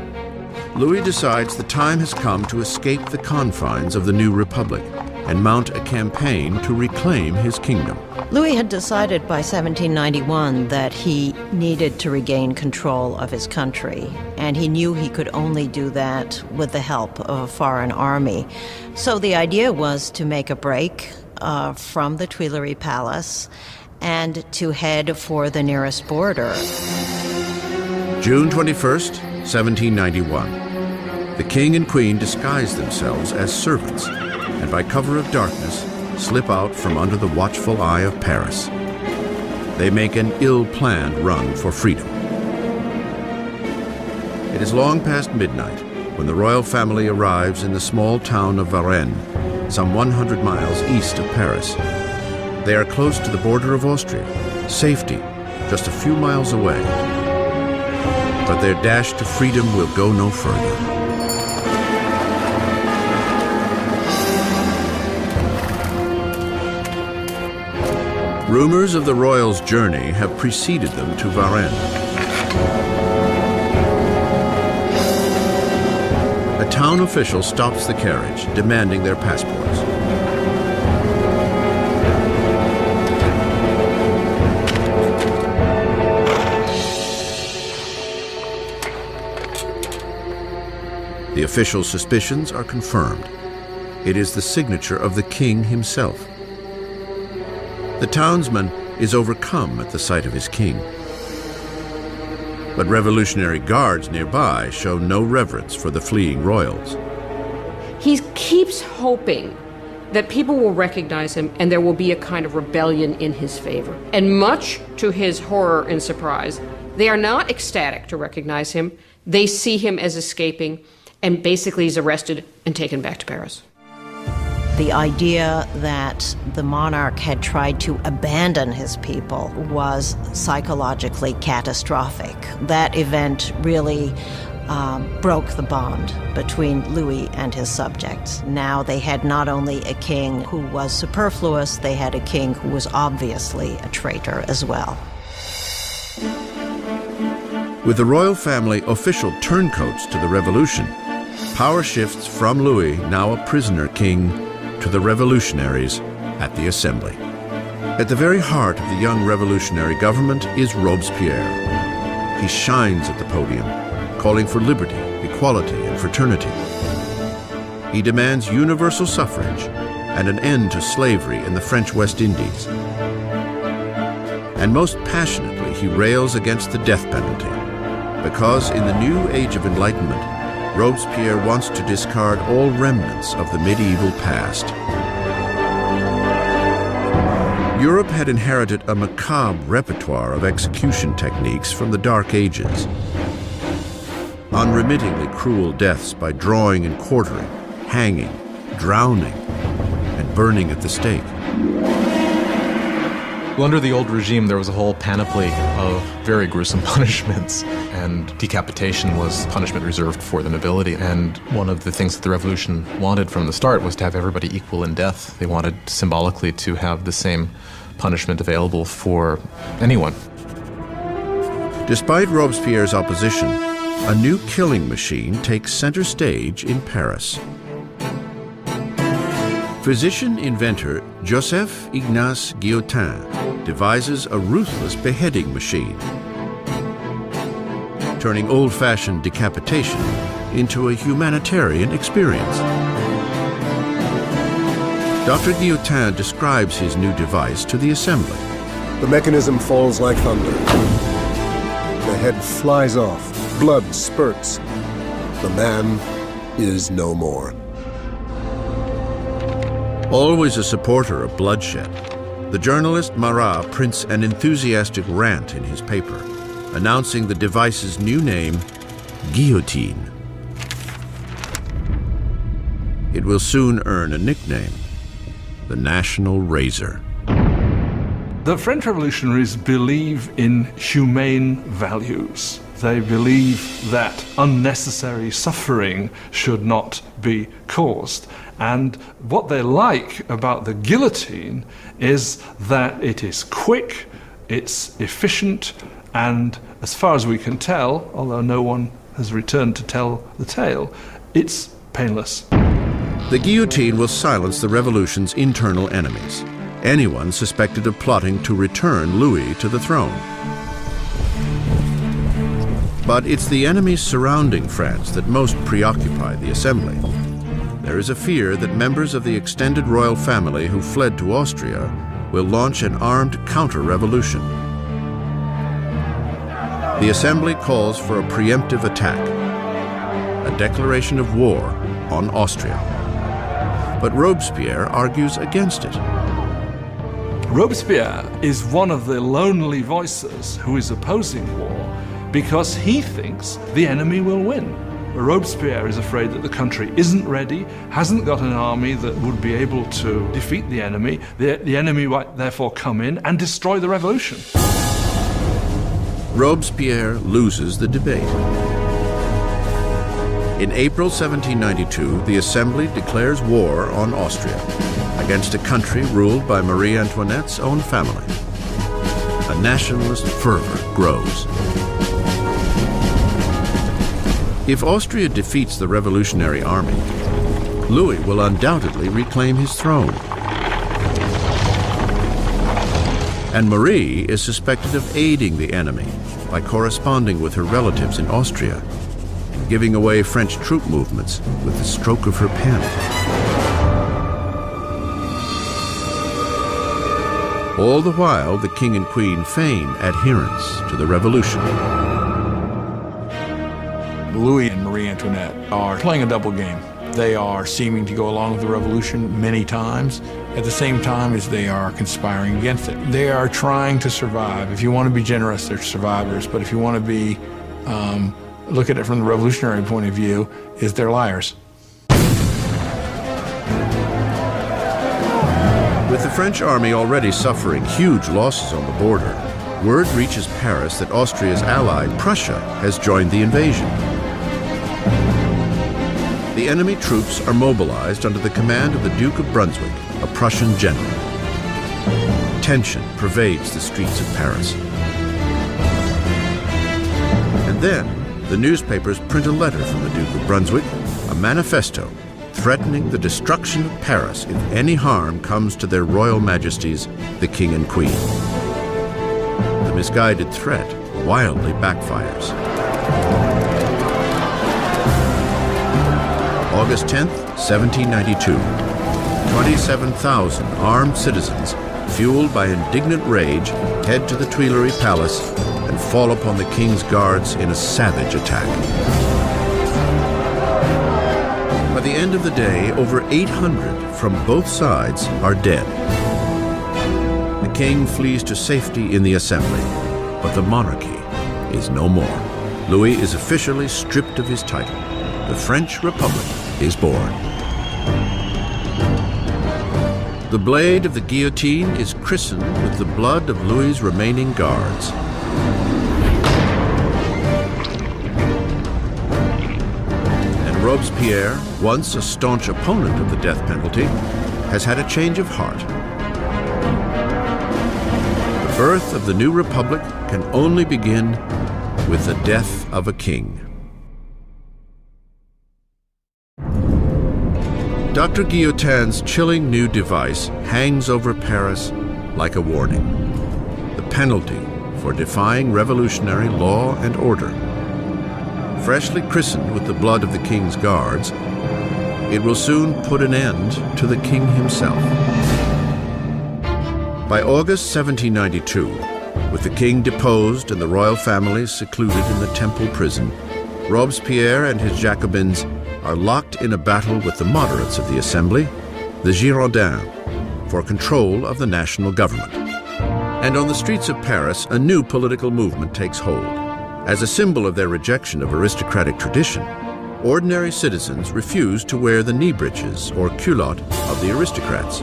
Speaker 1: Louis decides the time has come to escape the confines of the new republic and mount a campaign to reclaim his kingdom.
Speaker 6: Louis had decided by 1791 that he needed to regain control of his country, and he knew he could only do that with the help of a foreign army. So the idea was to make a break from the Tuileries Palace and to head for the nearest border.
Speaker 1: June 21st, 1791. The king and queen disguise themselves as servants and by cover of darkness slip out from under the watchful eye of Paris. They make an ill-planned run for freedom. It is long past midnight when the royal family arrives in the small town of Varennes, some 100 miles east of Paris. They are close to the border of Austria, safety just a few miles away. But their dash to freedom will go no further. Rumors of the royals' journey have preceded them to Varennes. A town official stops the carriage, demanding their passports. The official's suspicions are confirmed. It is the signature of the king himself. The townsman is overcome at the sight of his king. But revolutionary guards nearby show no reverence for the fleeing royals.
Speaker 8: He keeps hoping that people will recognize him and there will be a kind of rebellion in his favor. And much to his horror and surprise, they are not ecstatic to recognize him. They see him as escaping, and basically he's arrested and taken back to Paris.
Speaker 6: The idea that the monarch had tried to abandon his people was psychologically catastrophic. That event really broke the bond between Louis and his subjects. Now they had not only a king who was superfluous, they had a king who was obviously a traitor as well.
Speaker 1: With the royal family official turncoats to the revolution, power shifts from Louis, now a prisoner king, to the revolutionaries at the Assembly. At the very heart of the young revolutionary government is Robespierre. He shines at the podium, calling for liberty, equality, and fraternity. He demands universal suffrage and an end to slavery in the French West Indies. And most passionately, he rails against the death penalty, because in the new age of enlightenment, Robespierre wants to discard all remnants of the medieval past. Europe had inherited a macabre repertoire of execution techniques from the Dark Ages. Unremittingly cruel deaths by drawing and quartering, hanging, drowning, and burning at the stake.
Speaker 2: Well, under the old regime, there was a whole panoply of very gruesome punishments, and decapitation was punishment reserved for the nobility. And one of the things that the revolution wanted from the start was to have everybody equal in death. They wanted symbolically to have the same punishment available for anyone.
Speaker 1: Despite Robespierre's opposition, a new killing machine takes center stage in Paris. Physician-inventor Joseph Ignace Guillotin devises a ruthless beheading machine, turning old-fashioned decapitation into a humanitarian experience. Dr. Guillotin describes his new device to the assembly.
Speaker 12: The mechanism falls like thunder. The head flies off, blood spurts. The man is no more.
Speaker 1: Always a supporter of bloodshed, the journalist Marat prints an enthusiastic rant in his paper, announcing the device's new name, Guillotine. It will soon earn a nickname, the National Razor.
Speaker 3: The French revolutionaries believe in humane values. They believe that unnecessary suffering should not be caused. And what they like about the guillotine is that it is quick, it's efficient, and as far as we can tell, although no one has returned to tell the tale, it's painless.
Speaker 1: The guillotine will silence the revolution's internal enemies, anyone suspected of plotting to return Louis to the throne. But it's the enemies surrounding France that most preoccupy the assembly. There is a fear that members of the extended royal family who fled to Austria will launch an armed counter-revolution. The assembly calls for a preemptive attack, a declaration of war on Austria. But Robespierre argues against it.
Speaker 3: Robespierre is one of the lonely voices who is opposing war because he thinks the enemy will win. Robespierre is afraid that the country isn't ready, hasn't got an army that would be able to defeat the enemy. The enemy might therefore come in and destroy the revolution.
Speaker 1: Robespierre loses the debate. In April 1792, the Assembly declares war on Austria against a country ruled by Marie Antoinette's own family. A nationalist fervor grows. If Austria defeats the revolutionary army, Louis will undoubtedly reclaim his throne. And Marie is suspected of aiding the enemy by corresponding with her relatives in Austria, giving away French troop movements with the stroke of her pen. All the while, the king and queen feign adherence to the revolution.
Speaker 4: Louis and Marie Antoinette are playing a double game. They are seeming to go along with the revolution many times, at the same time as they are conspiring against it. They are trying to survive. If you want to be generous, they're survivors, but if you want to be look at it from the revolutionary point of view, is they're liars.
Speaker 1: With the French army already suffering huge losses on the border, word reaches Paris that Austria's ally, Prussia, has joined the invasion. The enemy troops are mobilized under the command of the Duke of Brunswick, a Prussian general. Tension pervades the streets of Paris. And then, the newspapers print a letter from the Duke of Brunswick, a manifesto threatening the destruction of Paris if any harm comes to their royal majesties, the king and queen. The misguided threat wildly backfires. August 10th, 1792. 27,000 armed citizens, fueled by indignant rage, head to the Tuileries Palace and fall upon the king's guards in a savage attack. By the end of the day, over 800 from both sides are dead. The king flees to safety in the assembly, but the monarchy is no more. Louis is officially stripped of his title. The French Republic is born. The blade of the guillotine is christened with the blood of Louis's remaining guards. And Robespierre, once a staunch opponent of the death penalty, has had a change of heart. The birth of the new republic can only begin with the death of a king. Dr. Guillotin's chilling new device hangs over Paris like a warning. penalty for defying revolutionary law and order. Freshly christened with the blood of the king's guards, it will soon put an end to the king himself. By August 1792, with the king deposed and the royal families secluded in the Temple prison, Robespierre and his Jacobins are locked in a battle with the moderates of the Assembly, the Girondins, for control of the national government. And on the streets of Paris, a new political movement takes hold. As a symbol of their rejection of aristocratic tradition, ordinary citizens refuse to wear the knee breeches or culotte of the aristocrats.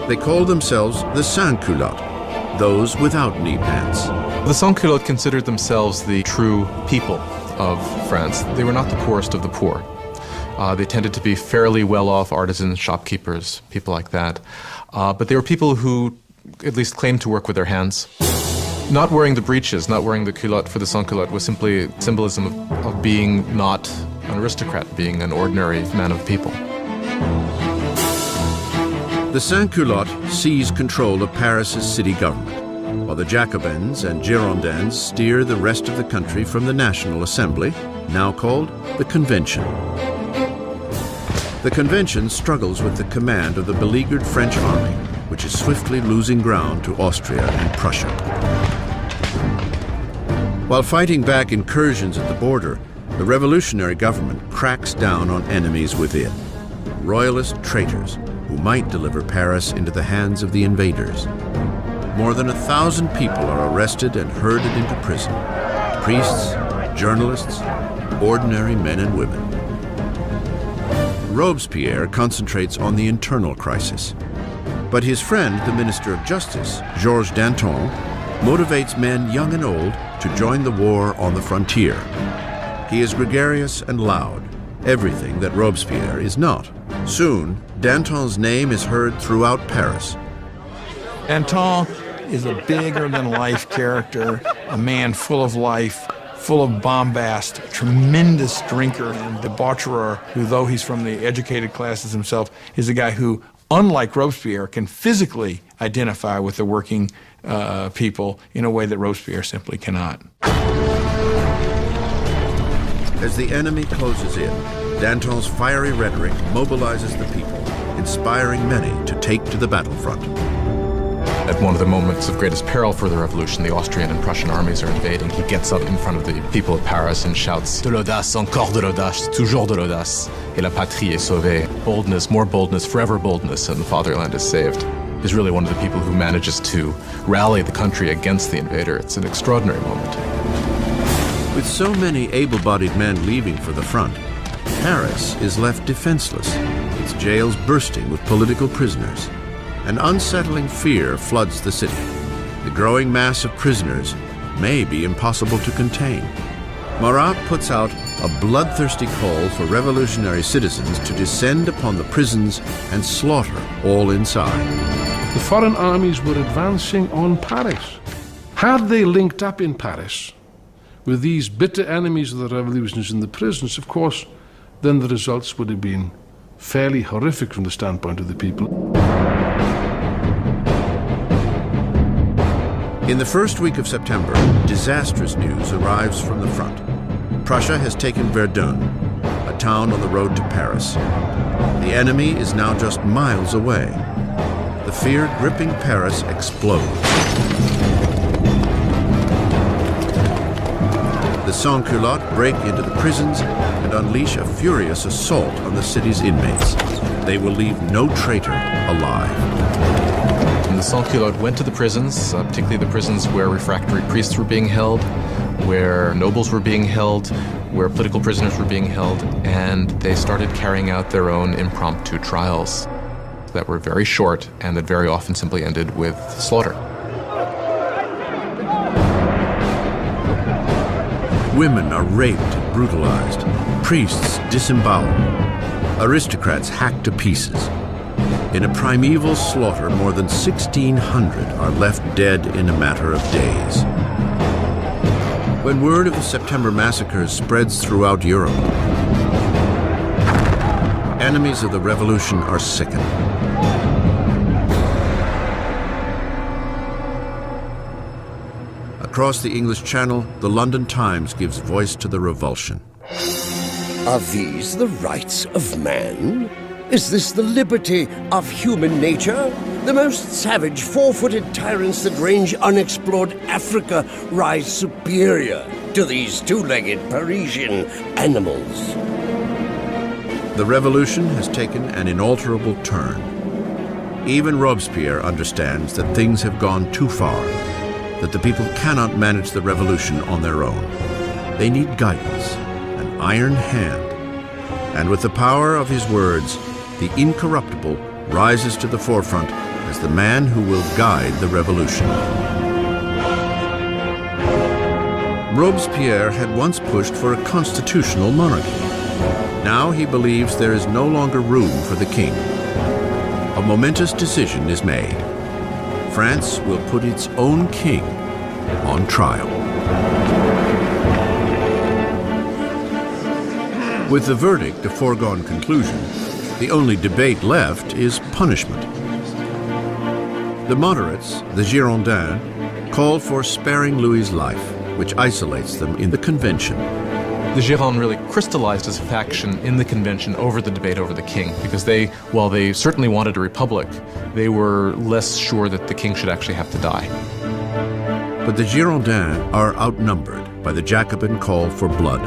Speaker 1: They call themselves the sans-culottes, those without knee pants.
Speaker 2: The sans-culottes considered themselves the true people of France. They were not the poorest of the poor. They tended to be fairly well-off artisans, shopkeepers, people like that. But they were people who at least claimed to work with their hands. Not wearing the breeches, not wearing the culotte for the sans-culotte was simply symbolism of being not an aristocrat, being an ordinary man of the people.
Speaker 1: The sans-culottes seize control of Paris's city government, while the Jacobins and Girondins steer the rest of the country from the National Assembly, now called the Convention. The Convention struggles with the command of the beleaguered French army, which is swiftly losing ground to Austria and Prussia. While fighting back incursions at the border, the revolutionary government cracks down on enemies within, royalist traitors who might deliver Paris into the hands of the invaders. More than 1,000 people are arrested and herded into prison. Priests, journalists, ordinary men and women. Robespierre concentrates on the internal crisis. But his friend, the Minister of Justice, Georges Danton, motivates men young and old to join the war on the frontier. He is gregarious and loud, everything that Robespierre is not. Soon, Danton's name is heard throughout Paris.
Speaker 4: Danton is a bigger-than-life character, a man full of life, full of bombast, a tremendous drinker and debaucherer who, though he's from the educated classes himself, is a guy who, unlike Robespierre, can physically identify with the working people in a way that Robespierre simply cannot.
Speaker 1: As the enemy closes in, Danton's fiery rhetoric mobilizes the people, inspiring many to take to the battlefront.
Speaker 2: At one of the moments of greatest peril for the revolution, the Austrian and Prussian armies are invading. He gets up in front of the people of Paris and shouts, "De l'audace, encore de l'audace, toujours de l'audace, et la patrie est sauvée." Boldness, more boldness, forever boldness, and the fatherland is saved. He's really one of the people who manages to rally the country against the invader. It's an extraordinary moment.
Speaker 1: With so many able-bodied men leaving for the front, Paris is left defenseless, its jails bursting with political prisoners. An unsettling fear floods the city. The growing mass of prisoners may be impossible to contain. Marat puts out a bloodthirsty call for revolutionary citizens to descend upon the prisons and slaughter all inside.
Speaker 13: The foreign armies were advancing on Paris. Had they linked up in Paris with these bitter enemies of the revolutionaries in the prisons, of course, then the results would have been fairly horrific from the standpoint of the people.
Speaker 1: In the first week of September, disastrous news arrives from the front. Prussia has taken Verdun, a town on the road to Paris. The enemy is now just miles away. The fear gripping Paris explodes. The sans-culottes break into the prisons and unleash a furious assault on the city's inmates. They will leave no traitor alive.
Speaker 2: And the sans-culottes went to the prisons, particularly the prisons where refractory priests were being held, where nobles were being held, where political prisoners were being held, and they started carrying out their own impromptu trials that were very short and that very often simply ended with slaughter.
Speaker 1: Women are raped and brutalized, priests disemboweled, aristocrats hacked to pieces. In a primeval slaughter, more than 1,600 are left dead in a matter of days. When word of the September massacres spreads throughout Europe, enemies of the revolution are sickened. Across the English Channel, the London Times gives voice to the revulsion.
Speaker 12: Are these the rights of man? Is this the liberty of human nature? The most savage, four-footed tyrants that range unexplored Africa rise superior to these two-legged Parisian animals.
Speaker 1: The revolution has taken an inalterable turn. Even Robespierre understands that things have gone too far, that the people cannot manage the revolution on their own. They need guidance, an iron hand. And with the power of his words, the incorruptible rises to the forefront as the man who will guide the revolution. Robespierre had once pushed for a constitutional monarchy. Now he believes there is no longer room for the king. A momentous decision is made. France will put its own king on trial. With the verdict a foregone conclusion, the only debate left is punishment. The moderates, the Girondins, call for sparing Louis's life, which isolates them in the convention.
Speaker 2: The Girondins really crystallized as a faction in the convention over the debate over the king, because they, while they certainly wanted a republic, they were less sure that the king should actually have to die.
Speaker 1: But the Girondins are outnumbered by the Jacobin call for blood.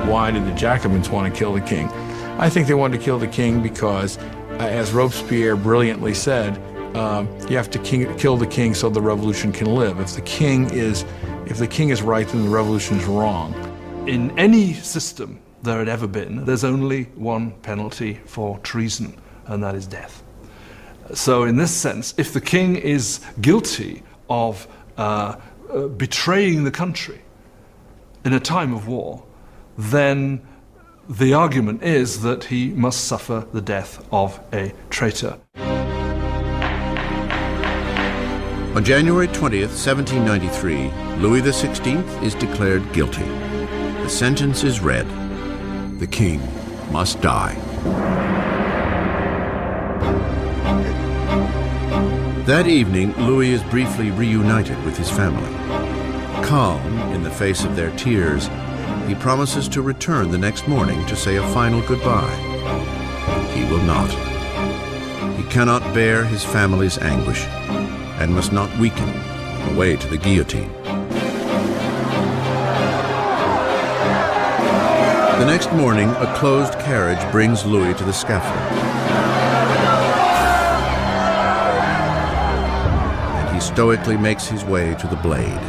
Speaker 4: Why did the Jacobins want to kill the king? I think they wanted to kill the king because, as Robespierre brilliantly said, you have to kill the king so the revolution can live. If the king is right, then the revolution is wrong.
Speaker 3: In any system there had ever been, there's only one penalty for treason, and that is death. So in this sense, if the king is guilty of betraying the country in a time of war, then the argument is that he must suffer the death of a traitor.
Speaker 1: On January 20th, 1793, Louis XVI is declared guilty. The sentence is read. The king must die. That evening, Louis is briefly reunited with his family. Calm in the face of their tears, he promises to return the next morning to say a final goodbye. He will not. He cannot bear his family's anguish and must not weaken on the way to the guillotine. The next morning, a closed carriage brings Louis to the scaffold. And he stoically makes his way to the blade.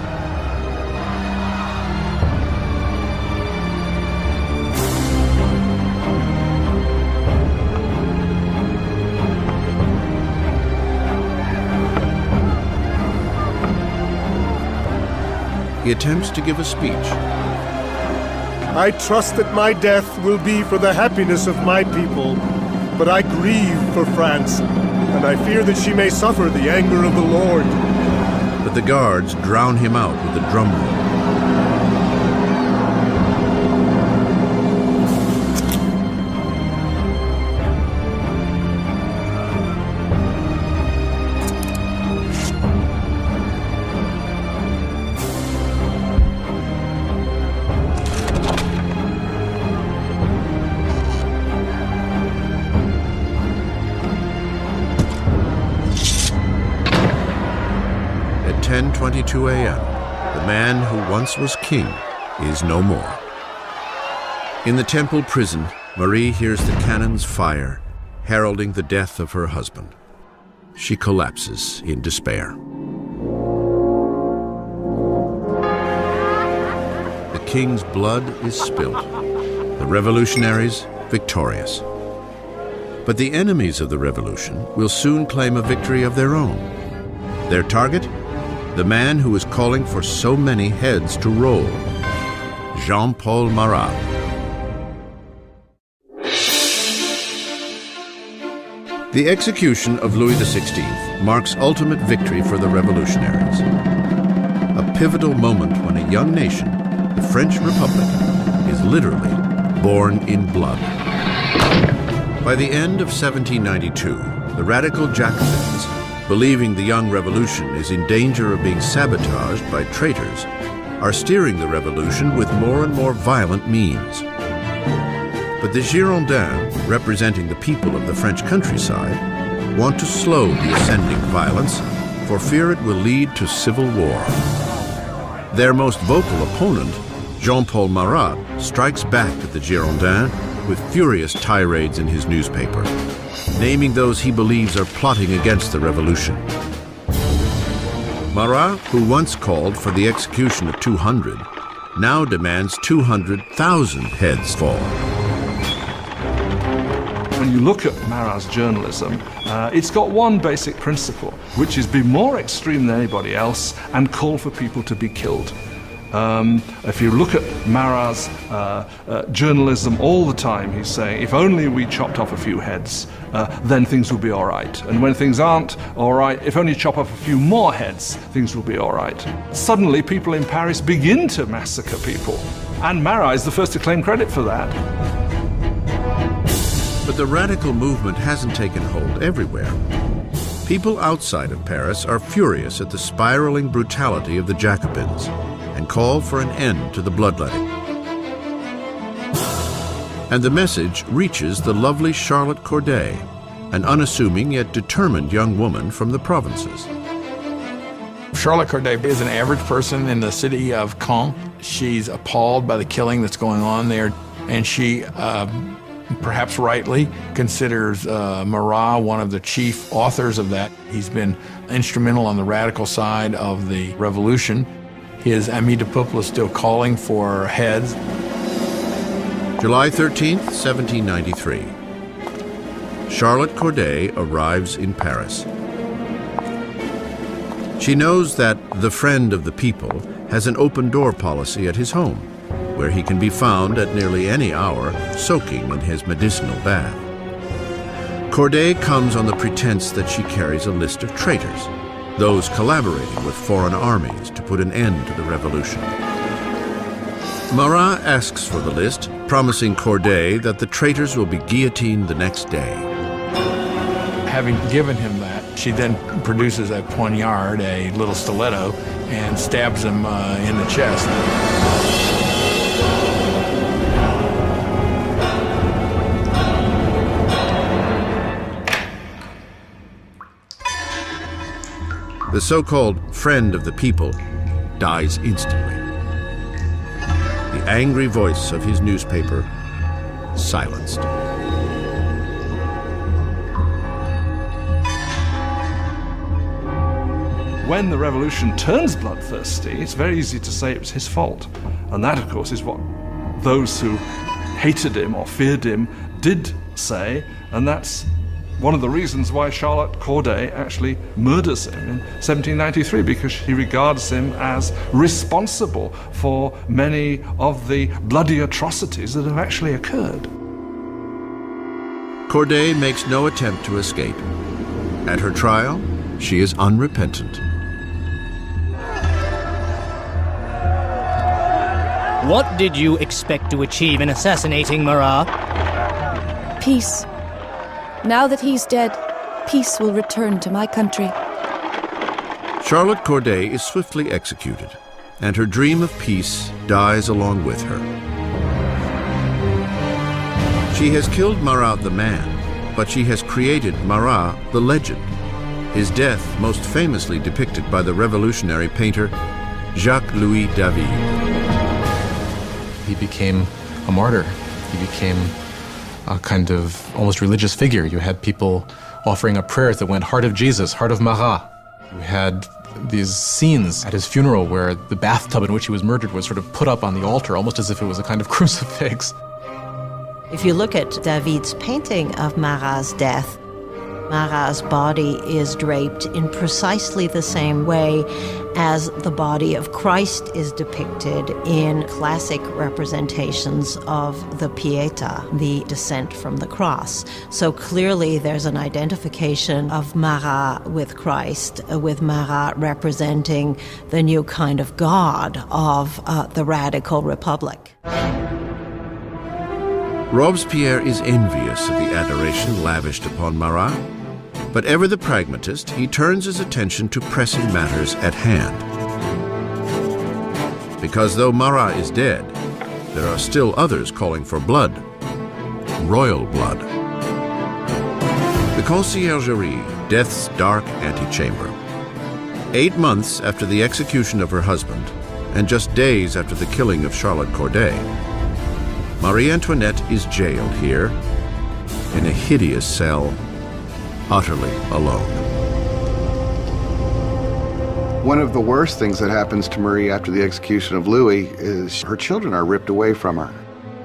Speaker 1: He attempts to give a speech.
Speaker 12: I trust that my death will be for the happiness of my people, but I grieve for France, and I fear that she may suffer the anger of the Lord.
Speaker 1: But the guards drown him out with a drum roll. At 10:22 a.m., the man who once was king is no more. In the temple prison, Marie hears the cannons fire, heralding the death of her husband. She collapses in despair. The king's blood is spilt, the revolutionaries victorious. But the enemies of the revolution will soon claim a victory of their own. Their target? The man who is calling for so many heads to roll, Jean-Paul Marat. The execution of Louis XVI marks ultimate victory for the revolutionaries. A pivotal moment when a young nation, the French Republic, is literally born in blood. By the end of 1792, the radical Jacobins, believing the young revolution is in danger of being sabotaged by traitors, are steering the revolution with more and more violent means. But the Girondins, representing the people of the French countryside, want to slow the ascending violence for fear it will lead to civil war. Their most vocal opponent, Jean-Paul Marat, strikes back at the Girondins with furious tirades in his newspaper, naming those he believes are plotting against the revolution. Marat, who once called for the execution of 200, now demands 200,000 heads fall.
Speaker 3: When you look at Marat's journalism, it's got one basic principle, which is be more extreme than anybody else and call for people to be killed. If you look at Marat's journalism all the time, he's saying, if only we chopped off a few heads, then things will be all right. And when things aren't all right, if only chop off a few more heads, things will be all right. Suddenly, people in Paris begin to massacre people. And Marat is the first to claim credit for that.
Speaker 1: But the radical movement hasn't taken hold everywhere. People outside of Paris are furious at the spiraling brutality of the Jacobins and call for an end to the bloodletting. And the message reaches the lovely Charlotte Corday, an unassuming yet determined young woman from the provinces.
Speaker 4: Charlotte Corday is an average person in the city of Caen. She's appalled by the killing that's going on there, and she, perhaps rightly, considers Marat one of the chief authors of that. He's been instrumental on the radical side of the revolution. His Ami du Peuple is still calling for heads.
Speaker 1: July 13th, 1793. Charlotte Corday arrives in Paris. She knows that the friend of the people has an open-door policy at his home, where he can be found at nearly any hour soaking in his medicinal bath. Corday comes on the pretense that she carries a list of traitors, those collaborating with foreign armies to put an end to the revolution. Marat asks for the list, promising Corday that the traitors will be guillotined the next day.
Speaker 4: Having given him that, she then produces a poignard, a little stiletto, and stabs him in the chest.
Speaker 1: The so-called friend of the people dies instantly. The angry voice of his newspaper silenced.
Speaker 3: When the revolution turns bloodthirsty, it's very easy to say it was his fault. And that, of course, is what those who hated him or feared him did say, and that's one of the reasons why Charlotte Corday actually murders him in 1793, because she regards him as responsible for many of the bloody atrocities that have actually occurred.
Speaker 1: Corday makes no attempt to escape. At her trial, she is unrepentant.
Speaker 10: What did you expect to achieve in assassinating Marat?
Speaker 14: Peace. Now that he's dead, peace will return to my country.
Speaker 1: Charlotte Corday is swiftly executed, and her dream of peace dies along with her. She has killed Marat the man, but she has created Marat the legend, his death most famously depicted by the revolutionary painter Jacques-Louis David.
Speaker 2: He became a martyr. He became a kind of almost religious figure. You had people offering up prayers that went, "Heart of Jesus, Heart of Marat." You had these scenes at his funeral where the bathtub in which he was murdered was sort of put up on the altar, almost as if it was a kind of crucifix.
Speaker 6: If you look at David's painting of Marat's death, Marat's body is draped in precisely the same way as the body of Christ is depicted in classic representations of the Pietà, the descent from the cross. So clearly there's an identification of Marat with Christ, with Marat representing the new kind of God of the radical republic.
Speaker 1: Robespierre is envious of the adoration lavished upon Marat. But ever the pragmatist, he turns his attention to pressing matters at hand. Because though Marat is dead, there are still others calling for blood, royal blood. The Conciergerie, death's dark antechamber. 8 months after the execution of her husband, and just days after the killing of Charlotte Corday, Marie Antoinette is jailed here in a hideous cell, utterly alone.
Speaker 5: One of the worst things that happens to Marie after the execution of Louis is her children are ripped away from her.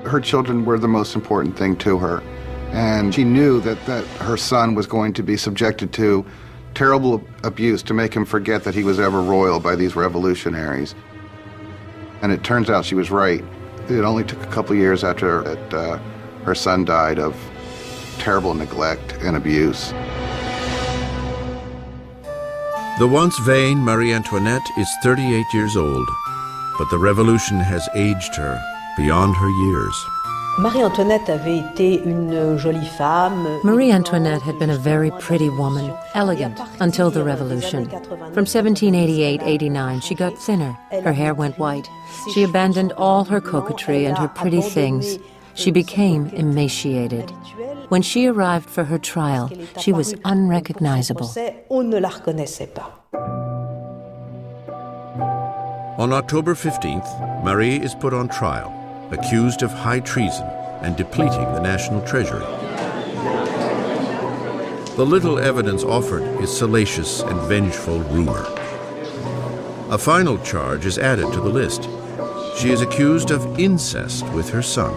Speaker 5: Her children were the most important thing to her, and she knew that her son was going to be subjected to terrible abuse to make him forget that he was ever royal by these revolutionaries. And it turns out she was right. It only took a couple years after her son died of terrible neglect and abuse.
Speaker 1: The once vain Marie Antoinette is 38 years old, but the revolution has aged her beyond her years.
Speaker 9: Marie Antoinette
Speaker 7: had been a very pretty woman, elegant, until the revolution. From 1788-89, she got thinner, her hair went white. She abandoned all her coquetry and her pretty things. She became emaciated. When she arrived for her trial, she was unrecognizable.
Speaker 1: On October 15th, Marie is put on trial, accused of high treason and depleting the national treasury. The little evidence offered is salacious and vengeful rumor. A final charge is added to the list. She is accused of incest with her son.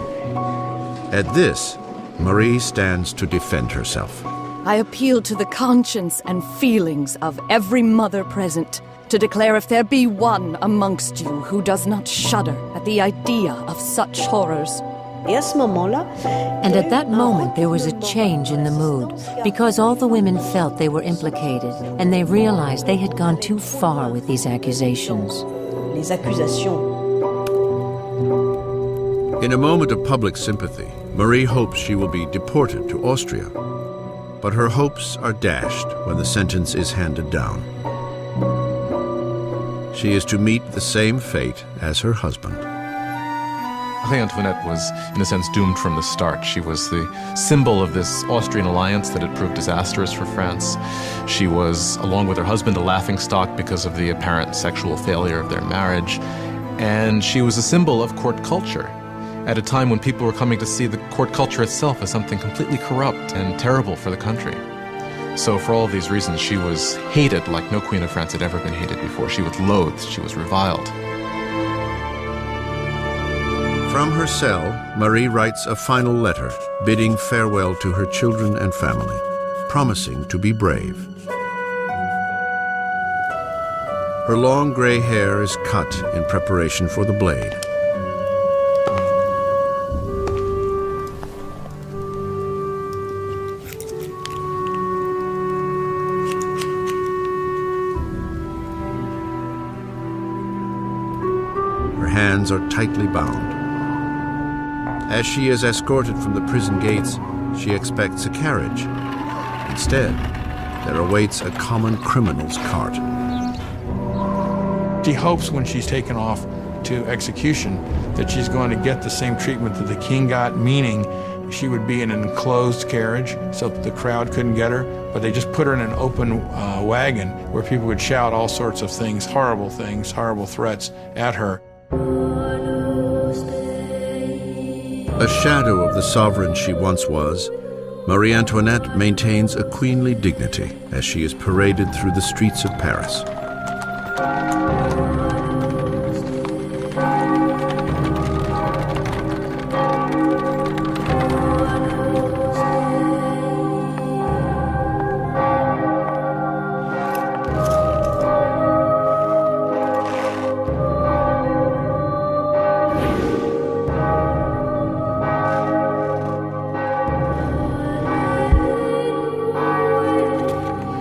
Speaker 1: At this, Marie stands to defend herself.
Speaker 14: I appeal to the conscience and feelings of every mother present to declare if there be one amongst you who does not shudder at the idea of such horrors.
Speaker 7: And at that moment there was a change in the mood, because all the women felt they were implicated, and they realized they had gone too far with these accusations.
Speaker 1: In a moment of public sympathy, Marie hopes she will be deported to Austria. But her hopes are dashed when the sentence is handed down. She is to meet the same fate as her husband.
Speaker 2: Marie Antoinette was, in a sense, doomed from the start. She was the symbol of this Austrian alliance that had proved disastrous for France. She was, along with her husband, a laughingstock because of the apparent sexual failure of their marriage. And she was a symbol of court culture at a time when people were coming to see the court culture itself as something completely corrupt and terrible for the country. So for all of these reasons, she was hated like no queen of France had ever been hated before. She was loathed, she was reviled.
Speaker 1: From her cell, Marie writes a final letter, bidding farewell to her children and family, promising to be brave. Her long gray hair is cut in preparation for the blade. Her hands are tightly bound. As she is escorted from the prison gates, she expects a carriage. Instead, there awaits a common criminal's cart.
Speaker 4: She hopes when she's taken off to execution that she's going to get the same treatment that the king got, meaning she would be in an enclosed carriage so that the crowd couldn't get her, but they just put her in an open wagon where people would shout all sorts of things, horrible threats at her.
Speaker 1: A shadow of the sovereign she once was, Marie Antoinette maintains a queenly dignity as she is paraded through the streets of Paris.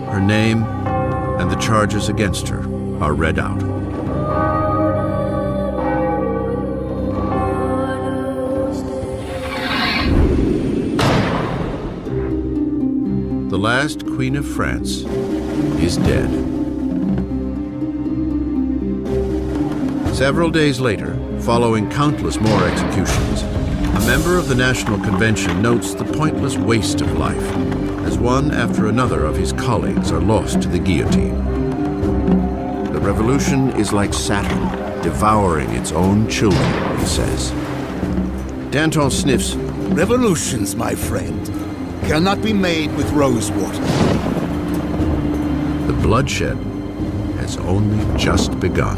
Speaker 1: Her name and the charges against her are read out. The last Queen of France is dead. Several days later, following countless more executions, a member of the National Convention notes the pointless waste of life as one after another of his colleagues are lost to the guillotine. The revolution is like Saturn, devouring its own children, he says. Danton sniffs.
Speaker 15: Revolutions, my friend, cannot be made with rose water.
Speaker 1: The bloodshed has only just begun.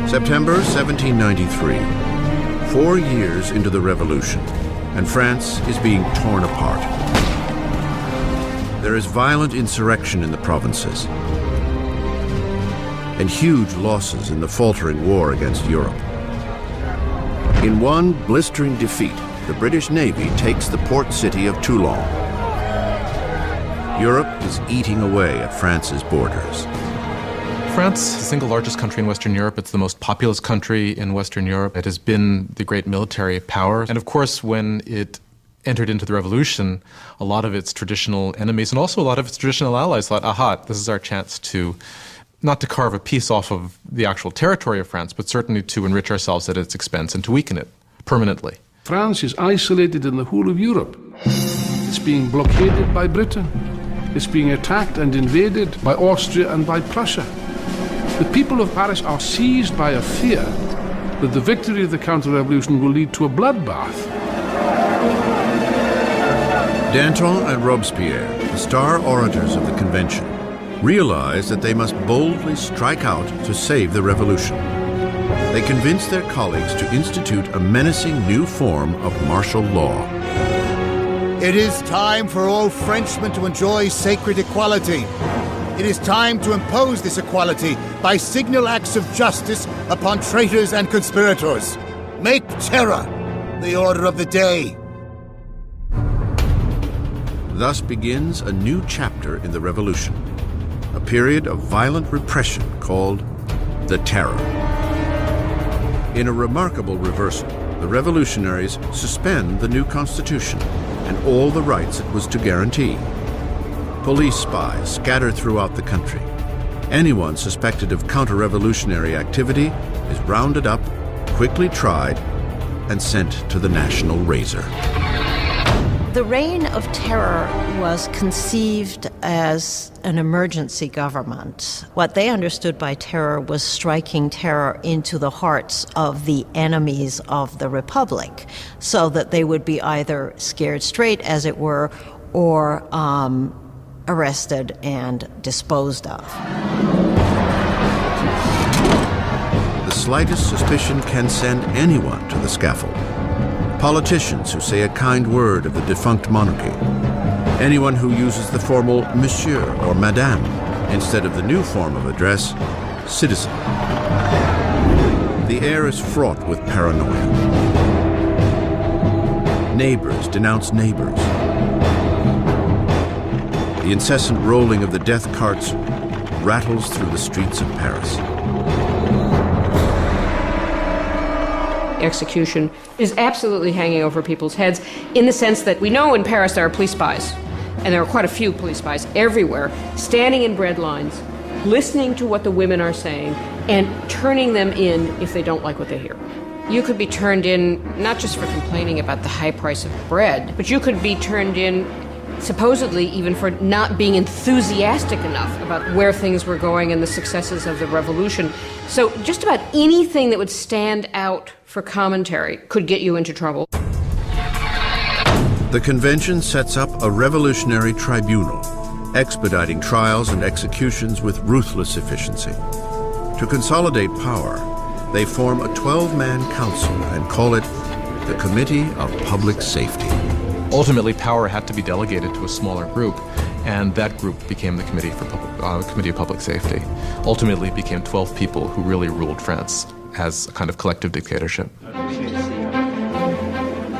Speaker 1: September 1793. 4 years into the revolution, and France is being torn apart. There is violent insurrection in the provinces, and huge losses in the faltering war against Europe. In one blistering defeat, the British Navy takes the port city of Toulon. Europe is eating away at France's borders.
Speaker 2: France is the single largest country in Western Europe. It's the most populous country in Western Europe. It has been the great military power. And of course, when it entered into the revolution, a lot of its traditional enemies and also a lot of its traditional allies thought, aha, this is our chance to not to carve a piece off of the actual territory of France, but certainly to enrich ourselves at its expense and to weaken it permanently.
Speaker 13: France is isolated in the whole of Europe. It's being blockaded by Britain. It's being attacked and invaded by Austria and by Prussia. The people of Paris are seized by a fear that the victory of the counter-revolution will lead to a bloodbath.
Speaker 1: Danton and Robespierre, the star orators of the convention, realize that they must boldly strike out to save the revolution. They convince their colleagues to institute a menacing new form of martial law.
Speaker 15: It is time for all Frenchmen to enjoy sacred equality. It is time to impose this equality by signal acts of justice upon traitors and conspirators. Make terror the order of the day.
Speaker 1: Thus begins a new chapter in the revolution, a period of violent repression called the Terror. In a remarkable reversal, the revolutionaries suspend the new constitution and all the rights it was to guarantee. Police spies scatter throughout the country. Anyone suspected of counter-revolutionary activity is rounded up, quickly tried, and sent to the national razor.
Speaker 6: The Reign of Terror was conceived as an emergency government. What they understood by terror was striking terror into the hearts of the enemies of the Republic, so that they would be either scared straight, as it were, or arrested and disposed of.
Speaker 1: The slightest suspicion can send anyone to the scaffold. Politicians who say a kind word of the defunct monarchy. Anyone who uses the formal monsieur or madame instead of the new form of address, citizen. The air is fraught with paranoia. Neighbors denounce neighbors. The incessant rolling of the death carts rattles through the streets of Paris.
Speaker 8: Execution is absolutely hanging over people's heads in the sense that we know in Paris there are police spies, and there are quite a few police spies everywhere, standing in bread lines, listening to what the women are saying, and turning them in if they don't like what they hear. You could be turned in not just for complaining about the high price of bread, but you could be turned in supposedly even for not being enthusiastic enough about where things were going and the successes of the revolution. So just about anything that would stand out for commentary could get you into trouble.
Speaker 1: The convention sets up a revolutionary tribunal, expediting trials and executions with ruthless efficiency. To consolidate power, they form a 12-man council and call it the Committee of Public Safety.
Speaker 2: Ultimately, power had to be delegated to a smaller group, and that group became the Committee of Public Safety. Ultimately, it became 12 people who really ruled France as a kind of collective dictatorship.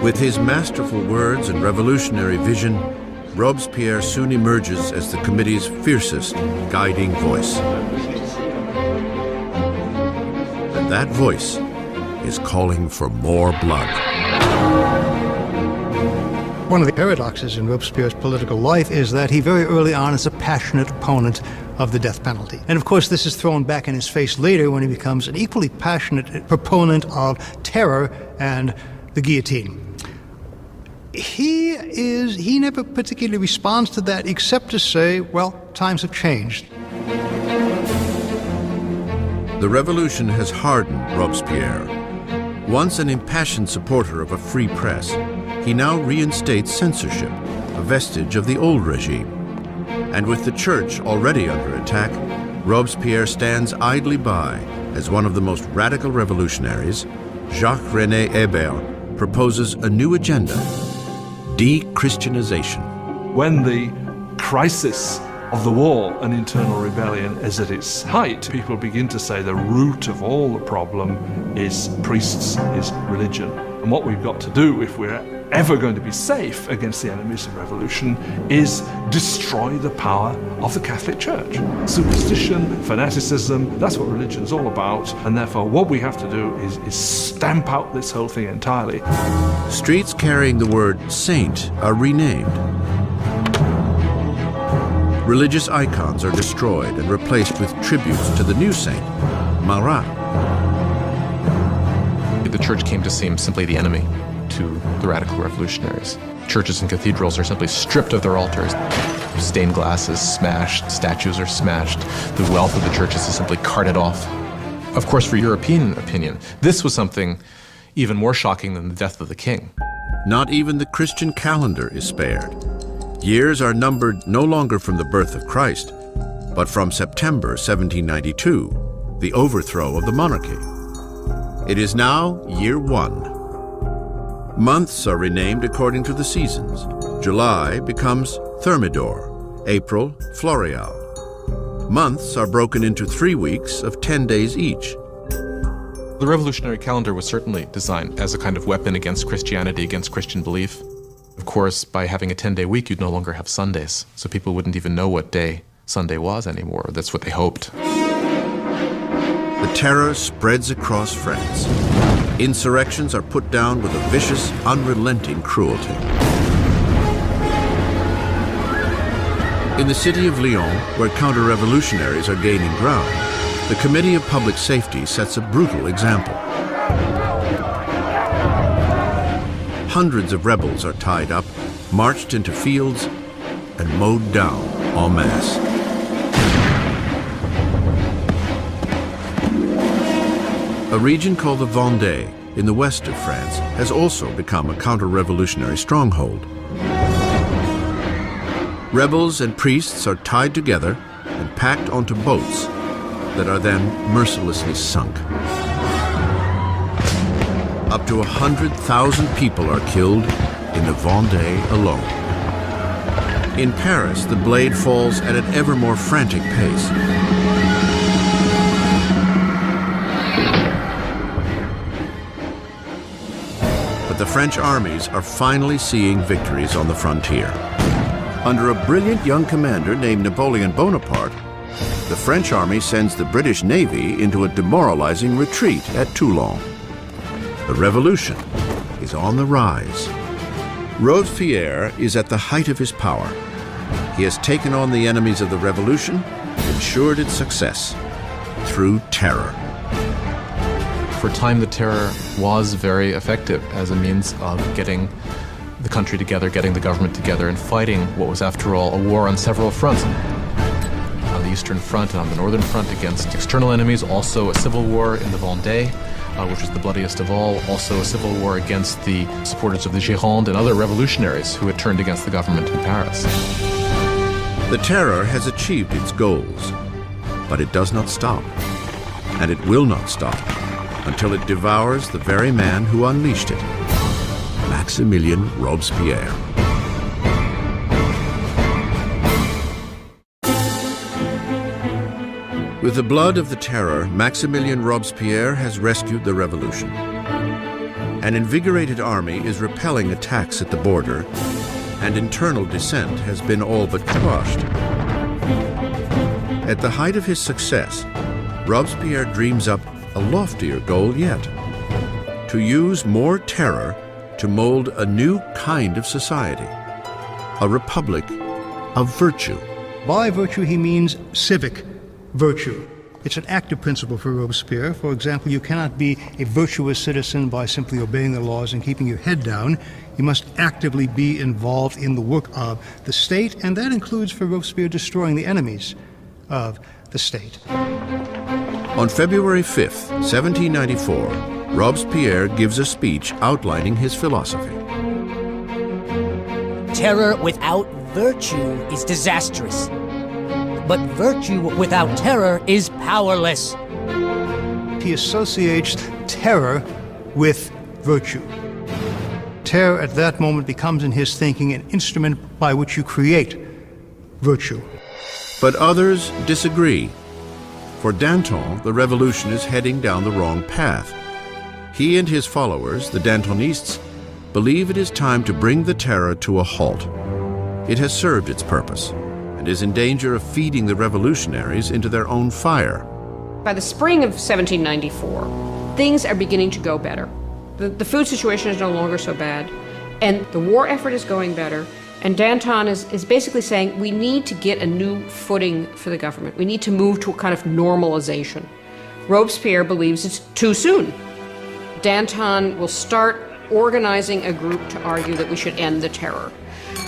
Speaker 1: With his masterful words and revolutionary vision, Robespierre soon emerges as the committee's fiercest guiding voice. And that voice is calling for more blood.
Speaker 11: One of the paradoxes in Robespierre's political life is that he very early on is a passionate opponent of the death penalty. And of course, this is thrown back in his face later when he becomes an equally passionate proponent of terror and the guillotine. He never particularly responds to that except to say, well, times have changed.
Speaker 1: The revolution has hardened Robespierre. Once an impassioned supporter of a free press, he now reinstates censorship, a vestige of the old regime. And with the church already under attack, Robespierre stands idly by as one of the most radical revolutionaries. Jacques-René Hébert proposes a new agenda: de-Christianization.
Speaker 3: When the crisis of the war and internal rebellion is at its height, people begin to say the root of all the problem is priests, is religion. And what we've got to do, if we're ever going to be safe against the enemies of revolution, is destroy the power of the Catholic Church. Superstition, fanaticism, that's what religion's all about, and therefore what we have to do is stamp out this whole thing entirely.
Speaker 1: Streets carrying the word saint are renamed. Religious icons are destroyed and replaced with tributes to the new saint, Marat.
Speaker 2: The church came to seem simply the enemy to the radical revolutionaries. Churches and cathedrals are simply stripped of their altars. Stained glass is smashed, statues are smashed, the wealth of the churches is simply carted off. Of course, for European opinion, this was something even more shocking than the death of the king.
Speaker 1: Not even the Christian calendar is spared. Years are numbered no longer from the birth of Christ, but from September 1792, the overthrow of the monarchy. It is now year 1. Months are renamed according to the seasons. July becomes Thermidor, April, Floréal. Months are broken into 3 weeks of 10 days each.
Speaker 2: The revolutionary calendar was certainly designed as a kind of weapon against Christianity, against Christian belief. Of course, by having a 10-day week, you'd no longer have Sundays, so people wouldn't even know what day Sunday was anymore. That's what they hoped.
Speaker 1: The terror spreads across France. Insurrections are put down with a vicious, unrelenting cruelty. In the city of Lyon, where counter-revolutionaries are gaining ground, the Committee of Public Safety sets a brutal example. Hundreds of rebels are tied up, marched into fields, and mowed down en masse. A region called the Vendée, in the west of France, has also become a counter-revolutionary stronghold. Rebels and priests are tied together and packed onto boats that are then mercilessly sunk. Up to 100,000 people are killed in the Vendée alone. In Paris, the blade falls at an ever more frantic pace. But the French armies are finally seeing victories on the frontier. Under a brilliant young commander named Napoleon Bonaparte, the French army sends the British Navy into a demoralizing retreat at Toulon. The revolution is on the rise. Robespierre is at the height of his power. He has taken on the enemies of the revolution and ensured its success through terror.
Speaker 2: For a time, the terror was very effective as a means of getting the country together, getting the government together, and fighting what was, after all, a war on several fronts. On the Eastern Front and on the Northern Front against external enemies, also a civil war in the Vendée, which was the bloodiest of all, also a civil war against the supporters of the Gironde and other revolutionaries who had turned against the government in Paris.
Speaker 1: The terror has achieved its goals, but it does not stop, and it will not stop until it devours the very man who unleashed it, Maximilien Robespierre. With the blood of the terror, Maximilien Robespierre has rescued the revolution. An invigorated army is repelling attacks at the border, and internal dissent has been all but quashed. At the height of his success, Robespierre dreams up a loftier goal yet: to use more terror to to mold a new kind of society, a republic of virtue.
Speaker 11: By virtue, he means civic virtue. It's an active principle for Robespierre. For example, you cannot be a virtuous citizen by simply obeying the laws and keeping your head down. You must actively be involved in the work of the state, and that includes for Robespierre destroying the enemies of the state.
Speaker 1: On February 5th, 1794, Robespierre gives a speech outlining his philosophy.
Speaker 10: Terror without virtue is disastrous. But virtue without terror is powerless.
Speaker 11: He associates terror with virtue. Terror at that moment becomes in his thinking an instrument by which you create virtue.
Speaker 1: But others disagree. For Danton, the revolution is heading down the wrong path. He and his followers, the Dantonists, believe it is time to bring the terror to a halt. It has served its purpose and is in danger of feeding the revolutionaries into their own fire.
Speaker 8: By the spring of 1794, things are beginning to go better. The food situation is no longer so bad, and the war effort is going better, and Danton is basically saying we need to get a new footing for the government. We need to move to a kind of normalization. Robespierre believes it's too soon. Danton will start organizing a group to argue that we should end the terror.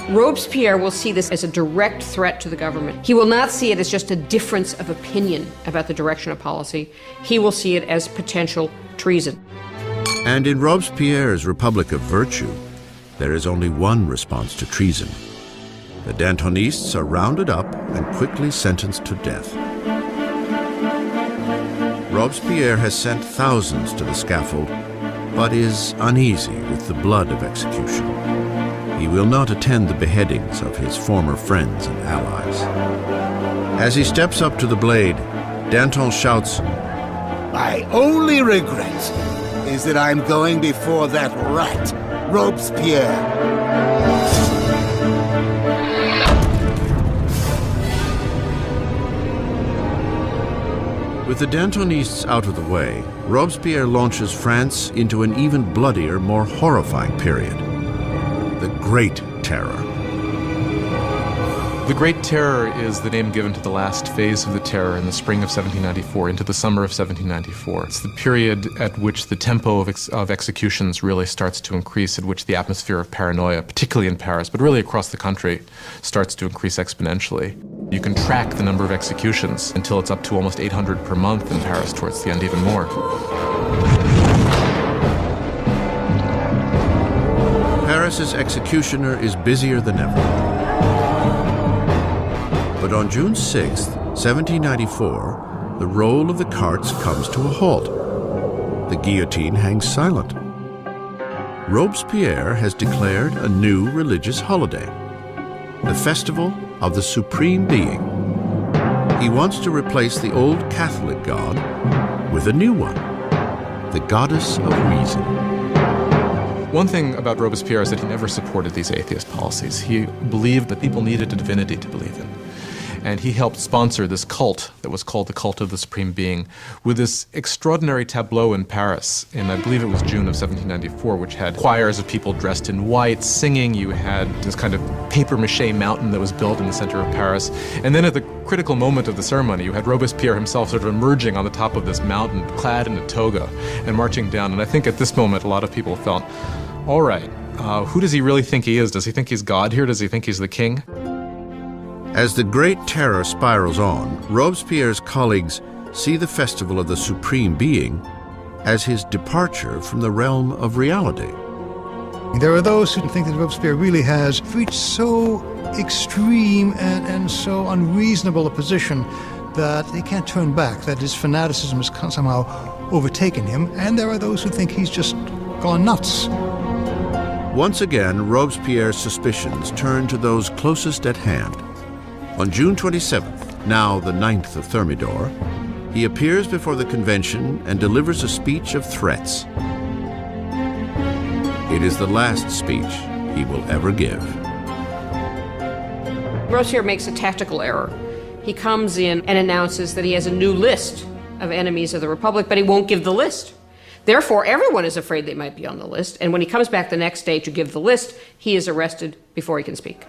Speaker 8: Robespierre will see this as a direct threat to the government. He will not see it as just a difference of opinion about the direction of policy. He will see it as potential treason.
Speaker 1: And in Robespierre's Republic of Virtue, there is only one response to treason. The Dantonists are rounded up and quickly sentenced to death. Robespierre has sent thousands to the scaffold, but is uneasy with the blood of execution. He will not attend the beheadings of his former friends and allies. As he steps up to the blade, Danton shouts,
Speaker 15: "My only regret is that I'm going before that rat, Robespierre."
Speaker 1: With the Dantonists out of the way, Robespierre launches France into an even bloodier, more horrifying period. The Great Terror.
Speaker 2: The Great Terror is the name given to the last phase of the terror in the spring of 1794 into the summer of 1794. It's the period at which the tempo of executions really starts to increase, at which the atmosphere of paranoia, particularly in Paris, but really across the country, starts to increase exponentially. You can track the number of executions until it's up to almost 800 per month in Paris, towards the end even more.
Speaker 1: Paris's executioner is busier than ever. But on June 6, 1794, the roll of the carts comes to a halt. The guillotine hangs silent. Robespierre has declared a new religious holiday, the Festival of the Supreme Being. He wants to replace the old Catholic god with a new one, the goddess of reason.
Speaker 2: One thing about Robespierre is that he never supported these atheist policies. He believed that people needed a divinity to believe in. And he helped sponsor this cult that was called the Cult of the Supreme Being, with this extraordinary tableau in Paris in, I believe it was June of 1794, which had choirs of people dressed in white singing. You had this kind of papier-mâché mountain that was built in the center of Paris. And then at the critical moment of the ceremony, you had Robespierre himself sort of emerging on the top of this mountain, clad in a toga, and marching down. And I think at this moment, a lot of people felt, all right, who does he really think he is? Does he think he's God here? Does he think he's the king?
Speaker 1: As the Great Terror spirals on, Robespierre's colleagues see the Festival of the Supreme Being as his departure from the realm of reality.
Speaker 11: There are those who think that Robespierre really has reached so extreme and so unreasonable a position that he can't turn back, that his fanaticism has somehow overtaken him, and there are those who think he's just gone nuts.
Speaker 1: Once again, Robespierre's suspicions turn to those closest at hand. On June 27th, now the 9th of Thermidor, he appears before the convention and delivers a speech of threats. It is the last speech he will ever give.
Speaker 8: Robespierre makes a tactical error. He comes in and announces that he has a new list of enemies of the Republic, but he won't give the list. Therefore, everyone is afraid they might be on the list, and when he comes back the next day to give the list, he is arrested before he can speak.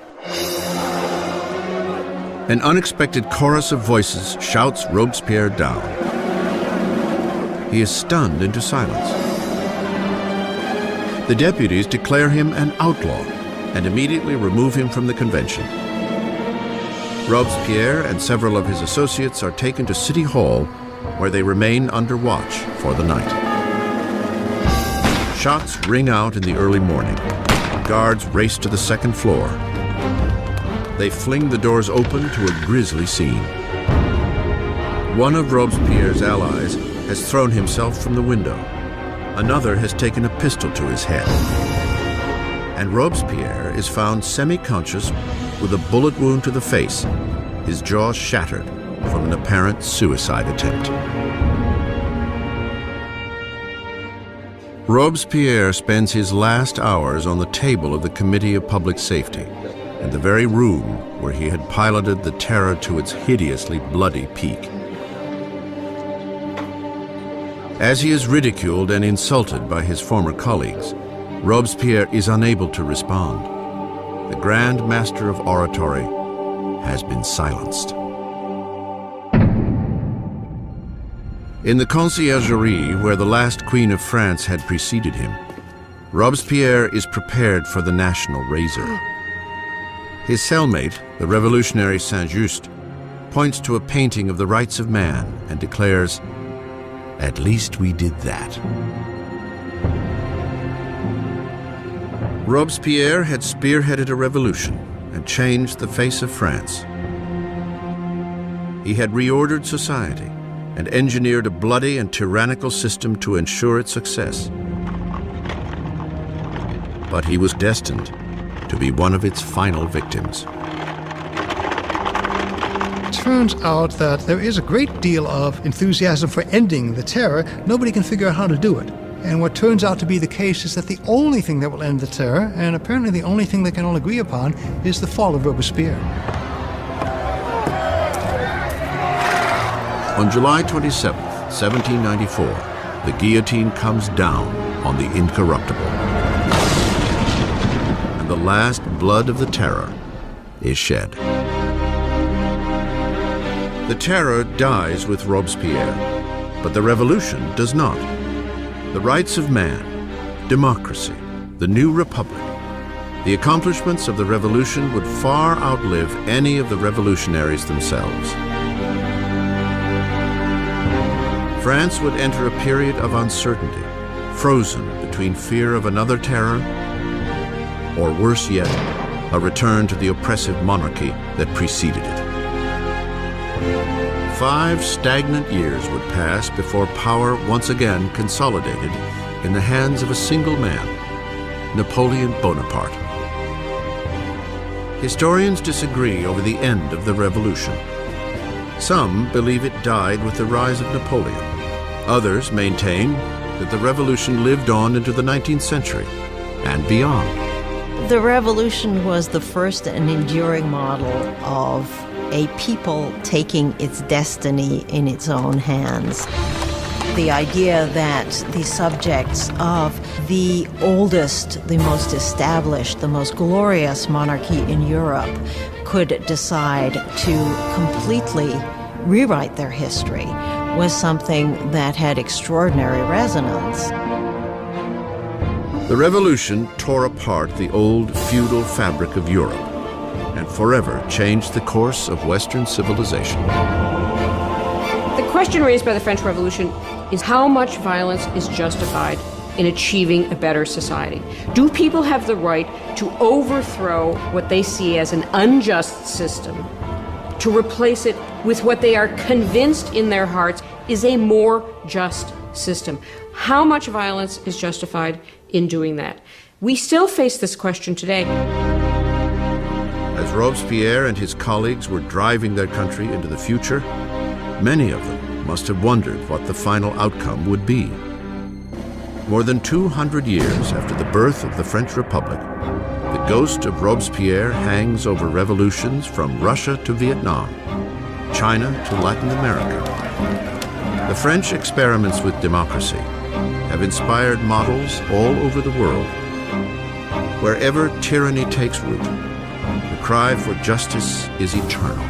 Speaker 1: An unexpected chorus of voices shouts Robespierre down. He is stunned into silence. The deputies declare him an outlaw and immediately remove him from the convention. Robespierre and several of his associates are taken to City Hall, where they remain under watch for the night. Shots ring out in the early morning. Guards race to the second floor. They fling the doors open to a grisly scene. One of Robespierre's allies has thrown himself from the window. Another has taken a pistol to his head. And Robespierre is found semi-conscious with a bullet wound to the face, his jaw shattered from an apparent suicide attempt. Robespierre spends his last hours on the table of the Committee of Public Safety, in the very room where he had piloted the Terror to its hideously bloody peak. As he is ridiculed and insulted by his former colleagues, Robespierre is unable to respond. The Grand Master of Oratory has been silenced. In the Conciergerie, where the last Queen of France had preceded him, Robespierre is prepared for the national razor. His cellmate, the revolutionary Saint-Just, points to a painting of the rights of man and declares, "At least we did that." Robespierre had spearheaded a revolution and changed the face of France. He had reordered society and engineered a bloody and tyrannical system to ensure its success. But he was destined to be one of its final victims.
Speaker 11: It turns out that there is a great deal of enthusiasm for ending the terror. Nobody can figure out how to do it. And what turns out to be the case is that the only thing that will end the terror, and apparently the only thing they can all agree upon, is the fall of Robespierre.
Speaker 1: On July 27, 1794, the guillotine comes down on the incorruptible. And the last blood of the terror is shed. The terror dies with Robespierre, but the revolution does not. The rights of man, democracy, the new republic, the accomplishments of the revolution would far outlive any of the revolutionaries themselves. France would enter a period of uncertainty, frozen between fear of another terror, or worse yet, a return to the oppressive monarchy that preceded it. 5 stagnant years would pass before power once again consolidated in the hands of a single man, Napoleon Bonaparte. Historians disagree over the end of the revolution. Some believe it died with the rise of Napoleon. Others maintain that the revolution lived on into the 19th century and beyond.
Speaker 6: The revolution was the first and enduring model of a people taking its destiny in its own hands. The idea that the subjects of the oldest, the most established, the most glorious monarchy in Europe could decide to completely rewrite their history was something that had extraordinary resonance.
Speaker 1: The revolution tore apart the old feudal fabric of Europe and forever changed the course of Western civilization.
Speaker 8: The question raised by the French Revolution is how much violence is justified in achieving a better society? Do people have the right to overthrow what they see as an unjust system, to replace it with what they are convinced in their hearts is a more just system? How much violence is justified in doing that? We still face this question today.
Speaker 1: As Robespierre and his colleagues were driving their country into the future, many of them must have wondered what the final outcome would be. More than 200 years after the birth of the French Republic, the ghost of Robespierre hangs over revolutions from Russia to Vietnam, China to Latin America. The French experiments with democracy have inspired models all over the world. Wherever tyranny takes root, the cry for justice is eternal,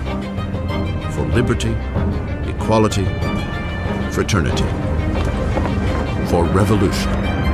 Speaker 1: for liberty, equality, fraternity, for revolution.